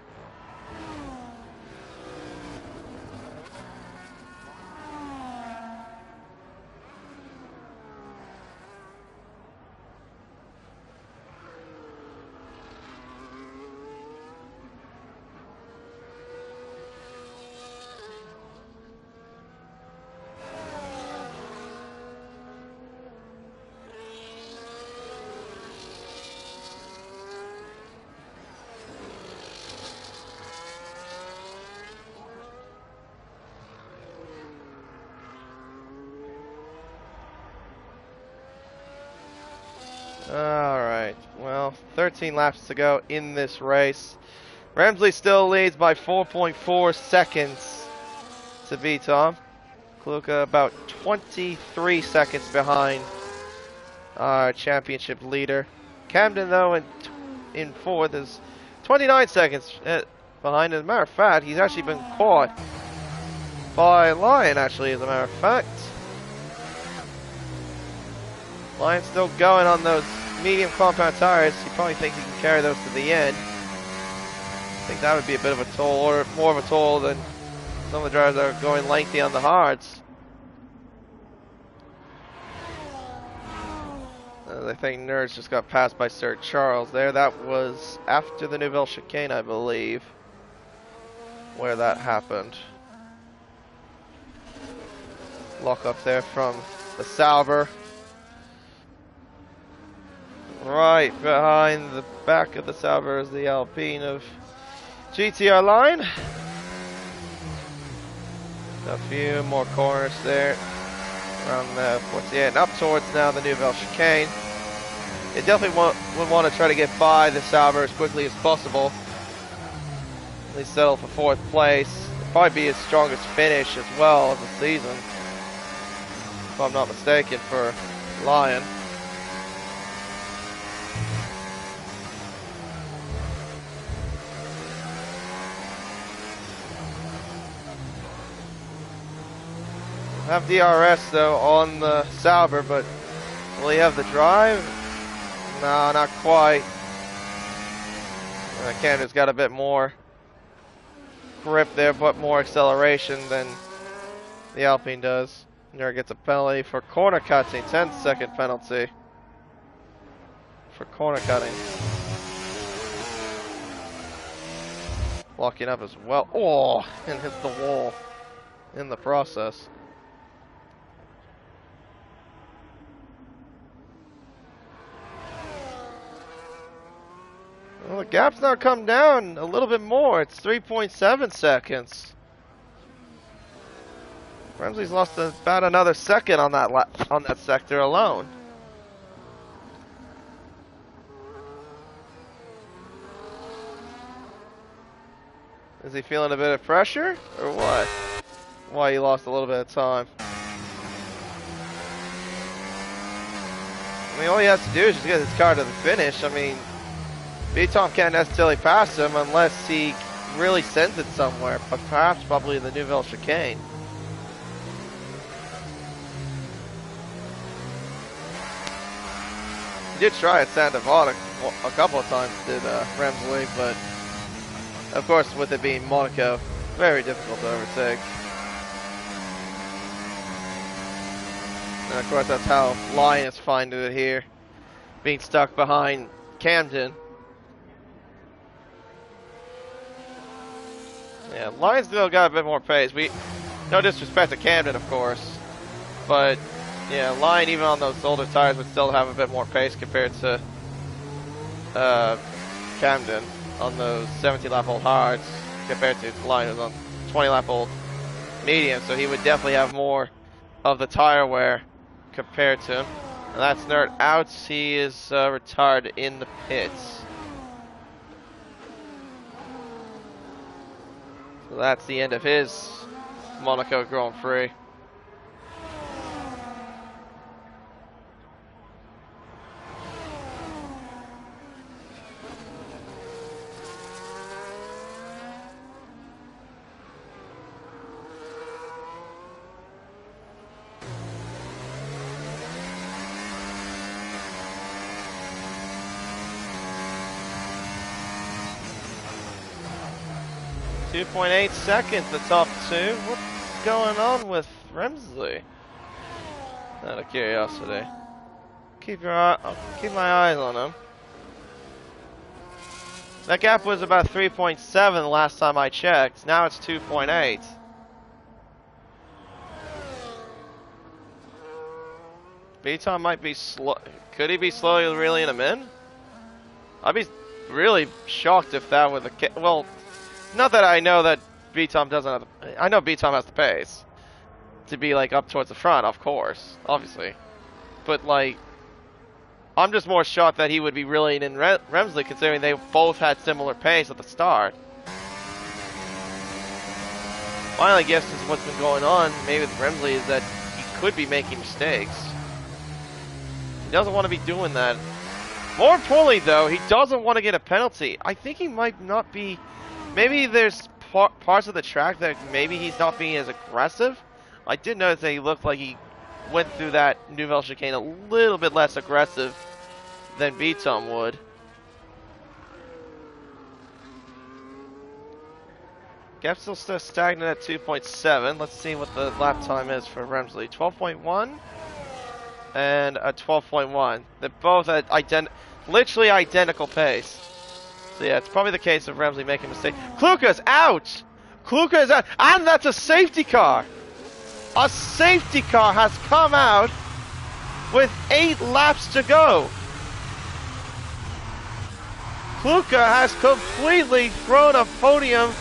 Alright, well, 13 laps to go in this race. Ramsley still leads by 4.4 seconds to beat Tom. Kluka about 23 seconds behind our championship leader. Camden, though, in fourth is 29 seconds behind. As a matter of fact, he's actually been caught by Lion, actually, as a matter of fact. Lion's still going on those medium compound tires. You probably think he can carry those to the end. I think that would be a bit of a toll, or more of a toll than some of the drivers that are going lengthy on the hards. I think Nerds just got passed by Sir Charles there. That was after the Nouvelle Chicane, I believe, where that happened. Lock up there from the Sauber. Right behind the back of the Sauber is the Alpine of GTR line. A few more corners there around the 48 and up towards now the Nouvelle Chicane. They definitely would want to try to get by the Sauber as quickly as possible. At least settle for fourth place. It'd probably be his strongest finish as well of the season, if I'm not mistaken, for Lion. Have DRS though on the Sauber, but will he have the drive? No, not quite. Camden's got a bit more grip there, but more acceleration than the Alpine does. There gets a penalty for corner cutting, 10-second penalty for corner cutting. Locking up as well. Oh, and hits the wall in the process. Well, the gap's now come down a little bit more. It's 3.7 seconds. Bremsley's lost about another second on that sector alone. Is he feeling a bit of pressure, or what? Why he lost a little bit of time? I mean, all he has to do is just get his car to the finish. I mean, B-Tom can't necessarily pass him unless he really sends it somewhere, but perhaps probably the Nouvelle chicane. He did try at Santa Vaude a couple of times, did Bremsley, but of course, with it being Monaco, very difficult to overtake. And of course, that's how Lyons finding it here, being stuck behind Camden. Yeah, Lyons still got a bit more pace. No disrespect to Camden, of course, but yeah, Lyon even on those older tires would still have a bit more pace compared to Camden on those 17-lap-old hards compared to Lyon who's on 20-lap-old medium, so he would definitely have more of the tire wear compared to him. And that's Nerd out. He is retired in the pits. So that's the end of his Monaco Grand Prix. .8 seconds, the top two. What's going on with Bremsley? Out of curiosity. Keep my eyes on him. That gap was about 3.7 last time I checked. Now it's 2.8. B-Tom might be slow. Could he be slowly reeling him in? I'd be really shocked if that were the case. Well, not that I know that B-Tom doesn't have I know B-Tom has the pace to be like up towards the front, of course, obviously. But like, I'm just more shocked that he would be reeling in Bremsley considering they both had similar pace at the start. My only guess is what's been going on, maybe with Bremsley, is that he could be making mistakes. He doesn't want to be doing that. More importantly though, he doesn't want to get a penalty. I think he might not be... Maybe there's parts of the track that maybe he's not being as aggressive. I did notice that he looked like he went through that Nouvelle chicane a little bit less aggressive than B-Tom would. Gap still stagnant at 2.7. Let's see what the lap time is for Bremsley. 12.1 and a 12.1. They're both at literally identical pace. So yeah, it's probably the case of Bremsley making a mistake. Kluka's out! Kluka is out, and that's a safety car! A safety car has come out with 8 laps to go. Kluka has completely thrown a podium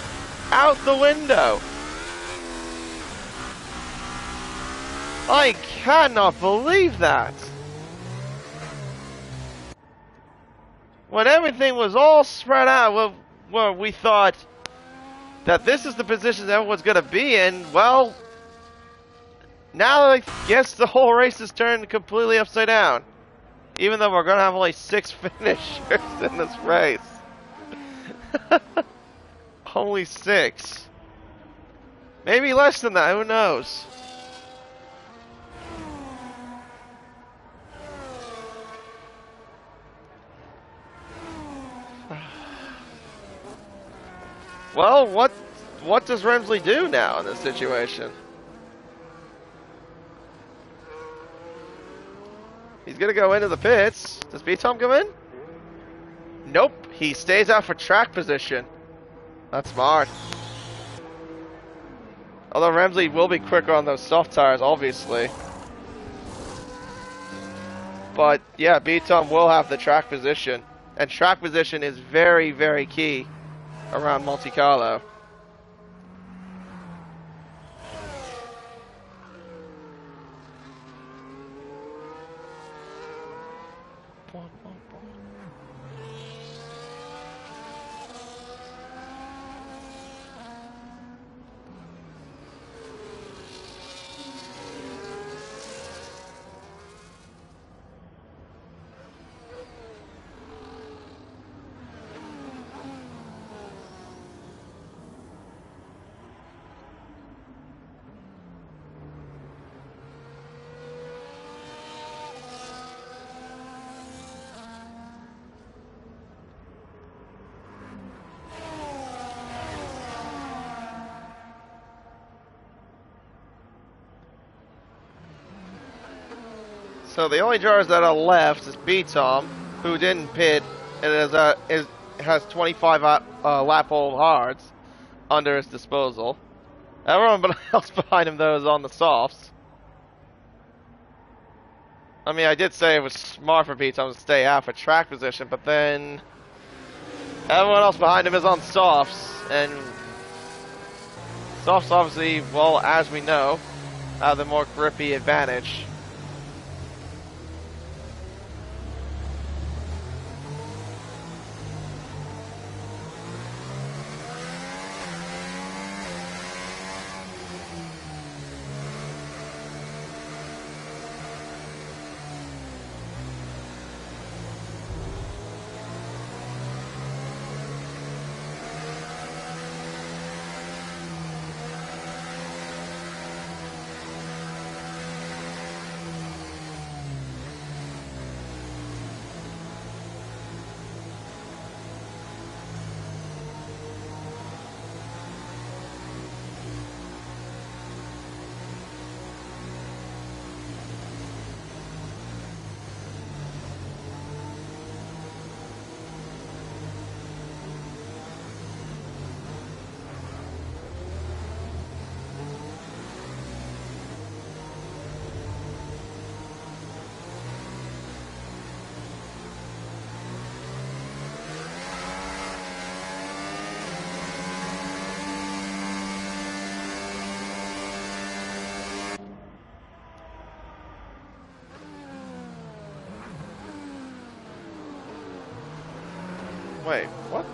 out the window. I cannot believe that. When everything was all spread out, well, we thought that this is the position that everyone's going to be in. Well, now I guess the whole race is turned completely upside down. Even though we're going to have only 6 finishers in this race. Only 6. Maybe less than that, who knows? Well, what does Remsley do now in this situation? He's gonna go into the pits. Does B-Tom go in? Nope. He stays out for track position. That's smart. Although Remsley will be quicker on those soft tires, obviously. But yeah, B-Tom will have the track position. And track position is very, very key around Monte Carlo. So the only drivers that are left is B-Tom, who didn't pit, and has 25 lap old hards under his disposal. Everyone else behind him though is on the softs. I mean, I did say it was smart for B-Tom to stay out for track position, but then everyone else behind him is on softs, and softs obviously, well, as we know, have the more grippy advantage. Wait, what?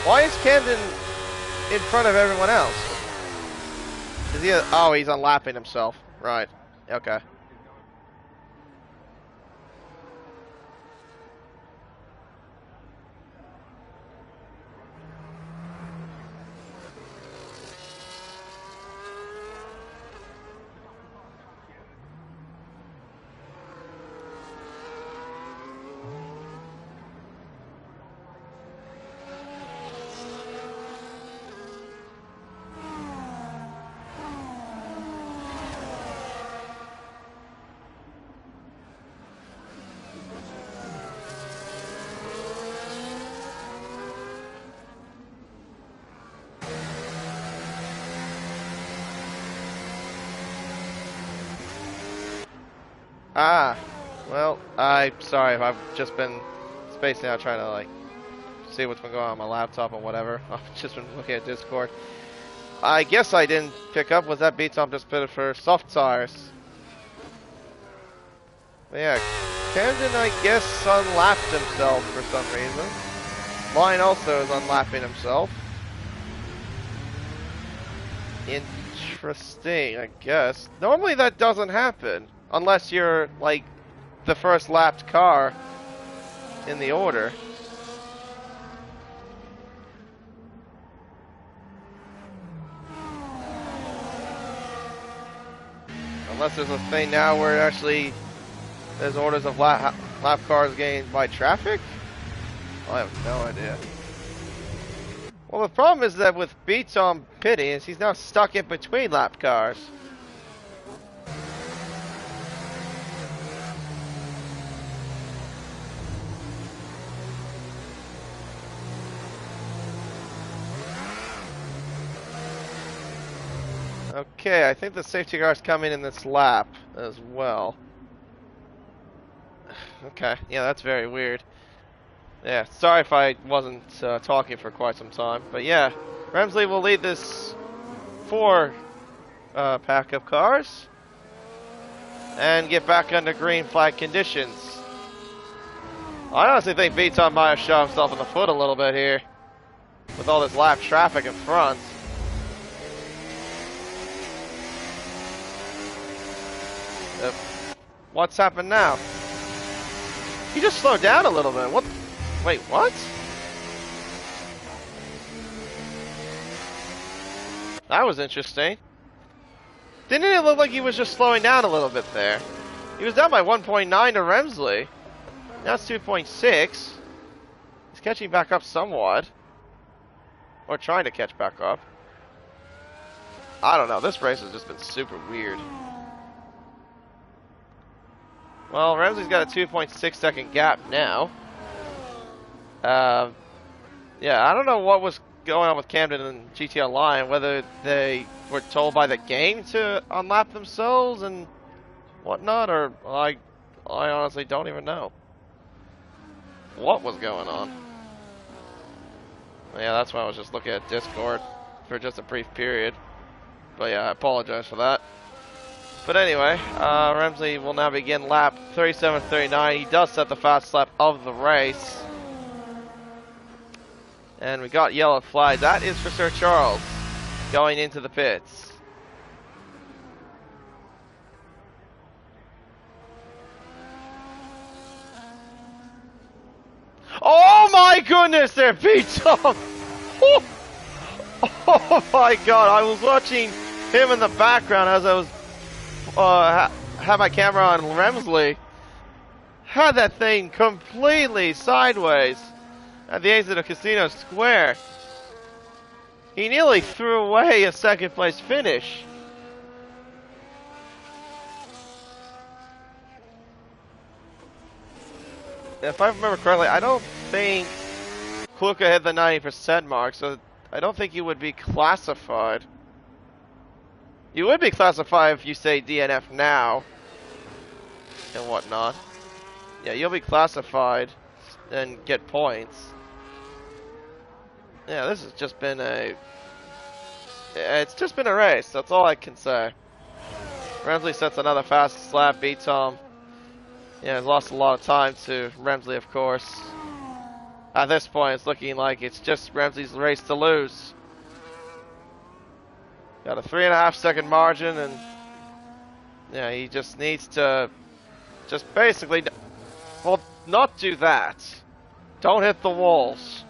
Why is Camden in front of everyone else? Is he? Oh, he's unlapping himself. Right. Okay. Ah, well, I'm sorry if I've just been spacing out trying to, like, see what's been going on my laptop and whatever. I've just been looking at Discord. I guess I didn't pick up, was that B-Tom just pitted for soft tires? But yeah, Camden, I guess, unlapped himself for some reason. Mine also is unlapping himself. Interesting, I guess. Normally that doesn't happen. Unless you're, like, the first lapped car in the order. Unless there's a thing now where actually there's orders of lap cars gained by traffic? I have no idea. Well, the problem is that with Beatom pitting, is he's now stuck in between lap cars. Okay, I think the safety car's coming in this lap as well. Okay, yeah, that's very weird. Yeah, sorry if I wasn't talking for quite some time, but yeah, Remsley will lead this 4 pack of cars and get back under green flag conditions. I honestly think Beaton might have shot himself in the foot a little bit here with all this lap traffic in front. What's happened now? He just slowed down a little bit. What? Wait, what? That was interesting. Didn't it look like he was just slowing down a little bit there? He was down by 1.9 to Remsley. Now it's 2.6. He's catching back up somewhat. Or trying to catch back up. I don't know. This race has just been super weird. Well, Remsley's got a 2.6 second gap now. Yeah, I don't know what was going on with Camden and GT Online, whether they were told by the game to unlap themselves and whatnot, or I honestly don't even know what was going on. Yeah, that's why I was just looking at Discord for just a brief period. But yeah, I apologize for that. But anyway, Remsley will now begin lap 37.39. He does set the fast lap of the race. And we got yellow flag. That is for Sir Charles going into the pits. Oh my goodness, there beats off. Oh my god, I was watching him in the background as I was had my camera on Remsley. Had that thing completely sideways at the exit of Casino Square. He nearly threw away a second place finish. If I remember correctly, I don't think Kluka hit the 90% mark, so I don't think you would be classified. You would be classified if you say DNF now and whatnot. Yeah, you'll be classified and get points. Yeah, this has just been it's just been a race. That's all I can say. Remsley sets another fast lap, beats Tom. Yeah, he's lost a lot of time to Remsley, of course. At this point, it's looking like it's just Remsley's race to lose. Got a 3.5 second margin, and yeah, he just needs to just basically, well, not do that. Don't hit the walls.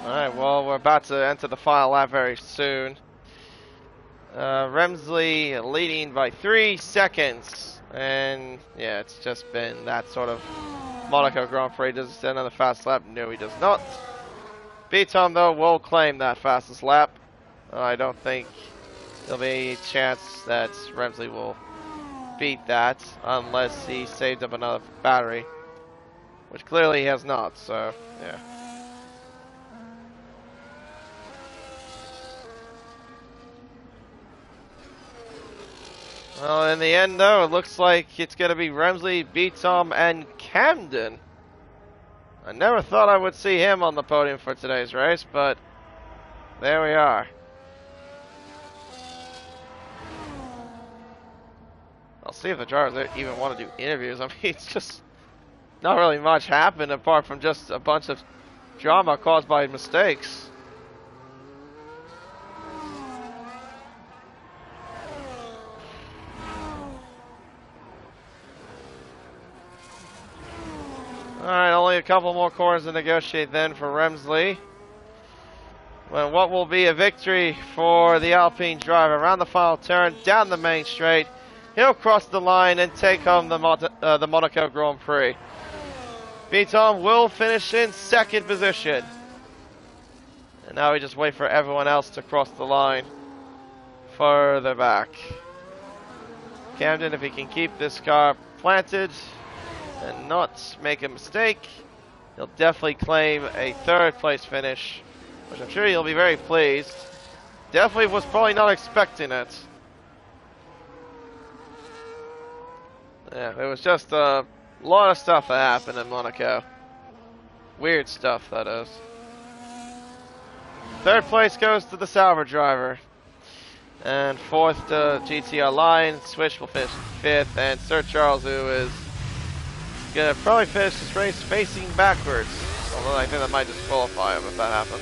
Alright, well, we're about to enter the final lap very soon. Remsley leading by 3 seconds. And, yeah, it's just been that sort of Monaco Grand Prix. Does he set another fast lap? No, he does not. Beatom, though, will claim that fastest lap. I don't think there'll be any chance that Remsley will beat that unless he saved up another battery. Which clearly he has not, so, yeah. Well, in the end, though, it looks like it's going to be Remsley, Beatom, and Camden. I never thought I would see him on the podium for today's race, but there we are. I'll see if the drivers even want to do interviews. I mean, it's just not really much happened apart from just a bunch of drama caused by mistakes. Alright, only a couple more corners to negotiate then for Remsley. Well, what will be a victory for the Alpine driver around the final turn, down the main straight. He'll cross the line and take home the Monaco Grand Prix. Tom will finish in second position. And now we just wait for everyone else to cross the line further back. Camden, if he can keep this car planted and not make a mistake, he'll definitely claim a third place finish, which I'm sure he'll be very pleased. Definitely was probably not expecting it. Yeah, it was just a lot of stuff that happened in Monaco. Weird stuff, that is. Third place goes to the Sauber driver. And fourth to GTR Line. Switch will finish fifth. And Sir Charles, who is going to probably finish this race facing backwards. Although I think that might disqualify him if that happens.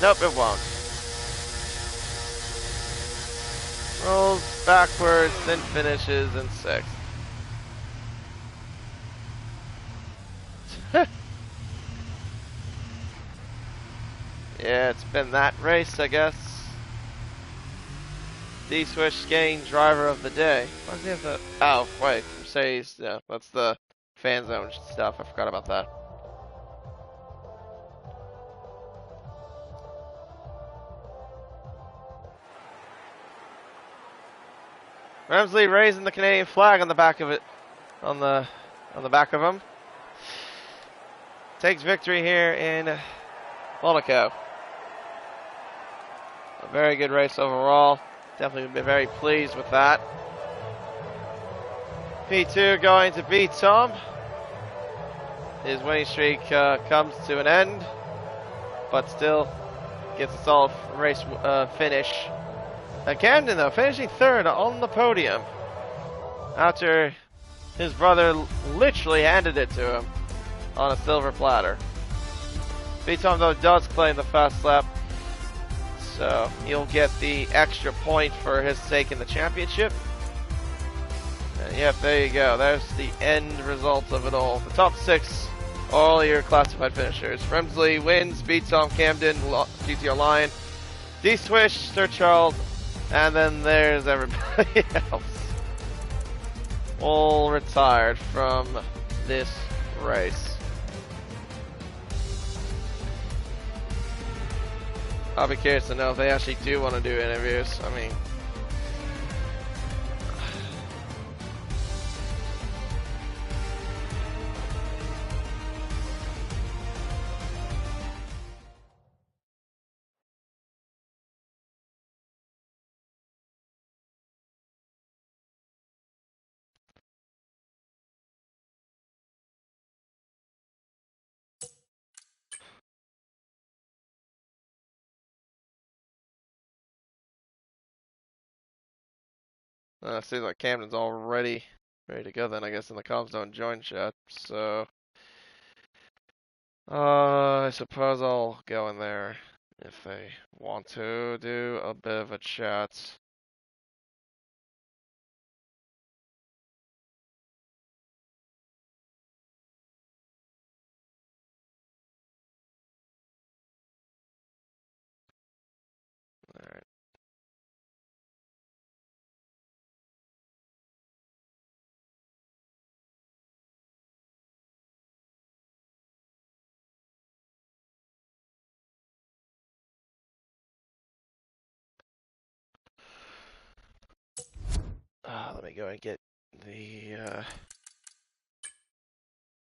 Nope, it won't. Rolls backwards, then finishes in sixth. Yeah, it's been that race, I guess. D-Swish getting driver of the day. Why does he have the... Oh, wait. Mercedes, yeah, that's the fan zone stuff. I forgot about that. Remsley raising the Canadian flag on the back of it, on the back of him. Takes victory here in Monaco. A very good race overall. Definitely been very pleased with that. P2 going to beat Tom. His winning streak comes to an end, but still gets a solid race finish. Camden, though, finishing third on the podium after his brother literally handed it to him on a silver platter. Tom, though, does claim the fast lap, so he'll get the extra point for his stake in the championship. And yep, there you go. There's the end result of it all. The top six, all your classified finishers. Remsley wins, Tom, Camden, GTR Lion, D-Swish, Sir Charles, and then there's everybody else. All retired from this race. I'll be curious to know if they actually do want to do interviews. I mean, seems like Camden's already ready to go then, I guess, in the comms don't join chat. So, I suppose I'll go in there if they want to do a bit of a chat. Alright. Let me go and get the,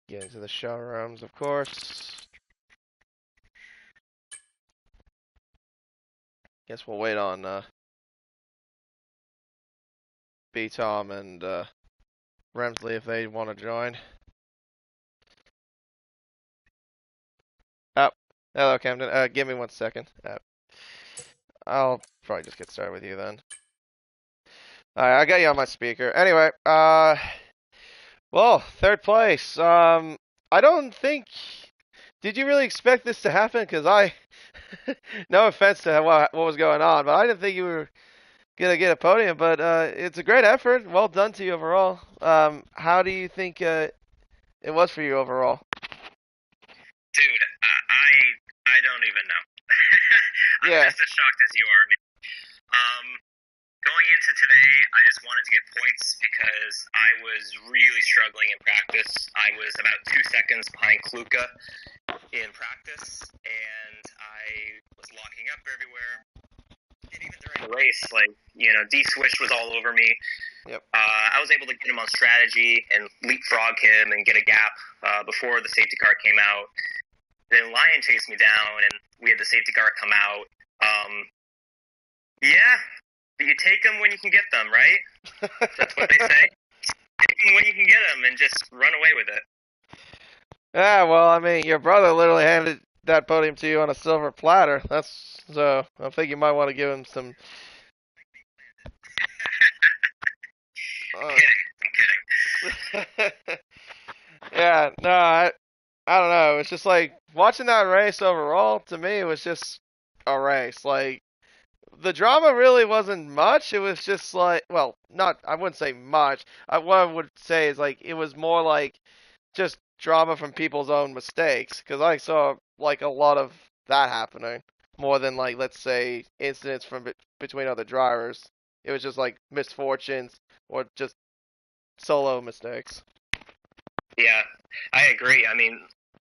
get into the showrooms, of course. Guess we'll wait on, B-Tom and, Remsley if they want to join. Oh, hello, Camden. Give me 1 second. I'll probably just get started with you then. Alright, I got you on my speaker. Anyway, well, third place. I don't think. Did you really expect this to happen? Because I, no offense to what was going on, but I didn't think you were gonna get a podium. But it's a great effort. Well done to you overall. How do you think it was for you overall? Dude, I don't even know. I'm Yeah. just as shocked as you are. Going into today, I just wanted to get points because I was really struggling in practice. I was about 2 seconds behind Kluka in practice, and I was locking up everywhere. And even during the race, like, D-Swish was all over me. Yep. I was able to get him on strategy and leapfrog him and get a gap before the safety car came out. Then Lion chased me down, and we had the safety car come out. Yeah, but you take them when you can get them, right? That's what they say. Take them when you can get them and just run away with it. Yeah, well, I mean, your brother literally handed that podium to you on a silver platter. So I think you might want to give him some. I'm kidding. Yeah, no, I don't know. It's just like watching that race overall. To me, it was just a race. Like the drama really wasn't much. It was just like, well, not. I wouldn't say much. What I would say is like it was more like just drama from people's own mistakes. Because I saw like a lot of that happening more than like let's say incidents from between other drivers. It was just like misfortunes or just solo mistakes. Yeah, I agree. I mean,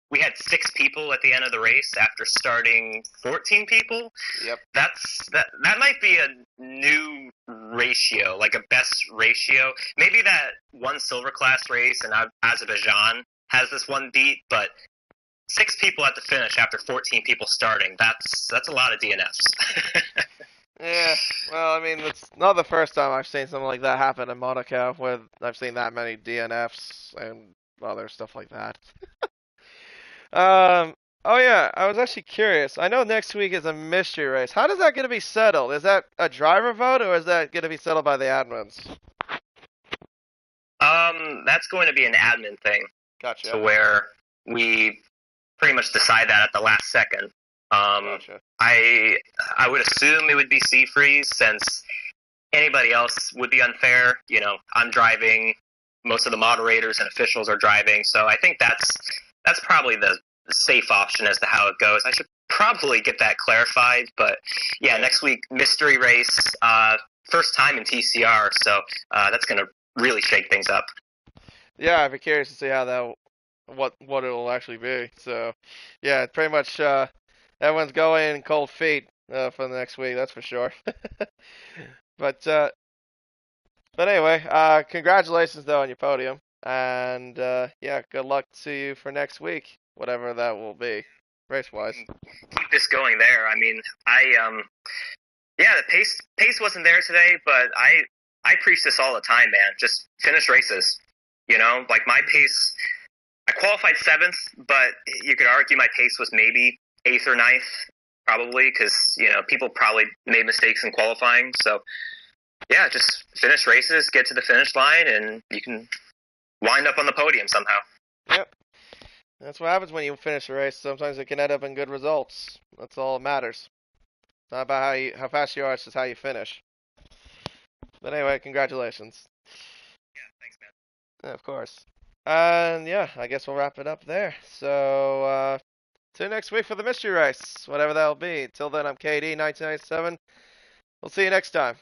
we had 6 people at the end of the race after starting 14 people. Yep. That might be a new ratio, like a best ratio. Maybe that one silver class race in Azerbaijan has this one beat, but 6 people at the finish after 14 people starting, that's a lot of DNFs. Yeah, well, I mean, it's not the first time I've seen something like that happen in Monaco, where I've seen that many DNFs and other stuff like that. Um, oh yeah, I was actually curious. I know next week is a mystery race. How does that going to be settled? Is that a driver vote, or is that going to be settled by the admins? That's going to be an admin thing. Gotcha. To where we pretty much decide that at the last second. Gotcha. I would assume it would be C-Freeze since anybody else would be unfair. I'm driving, most of the moderators and officials are driving, so I think that's probably the safe option as to how it goes. I should probably get that clarified, but yeah, next week, mystery race, first time in TCR, so that's going to really shake things up. Yeah, I'd be curious to see how that what it'll actually be. So, yeah, pretty much everyone's going in cold feet for the next week. That's for sure. But anyway, congratulations though on your podium, and yeah, good luck to you for next week, whatever that will be, race wise. Keep this going there. I mean, yeah, the pace wasn't there today, but I preach this all the time, man. Just finish races. Like my pace, I qualified 7th, but you could argue my pace was maybe 8th or 9th, probably, because people probably made mistakes in qualifying. So yeah, just finish races, get to the finish line, and you can wind up on the podium somehow. Yep. That's what happens when you finish a race. Sometimes it can end up in good results. That's all that matters. It's not about how fast you are, it's just how you finish. But anyway, congratulations. Yeah, thanks, man. Yeah, of course. And yeah, I guess we'll wrap it up there. So, see you next week for the mystery race, whatever that'll be. Till then, I'm KD1997. We'll see you next time.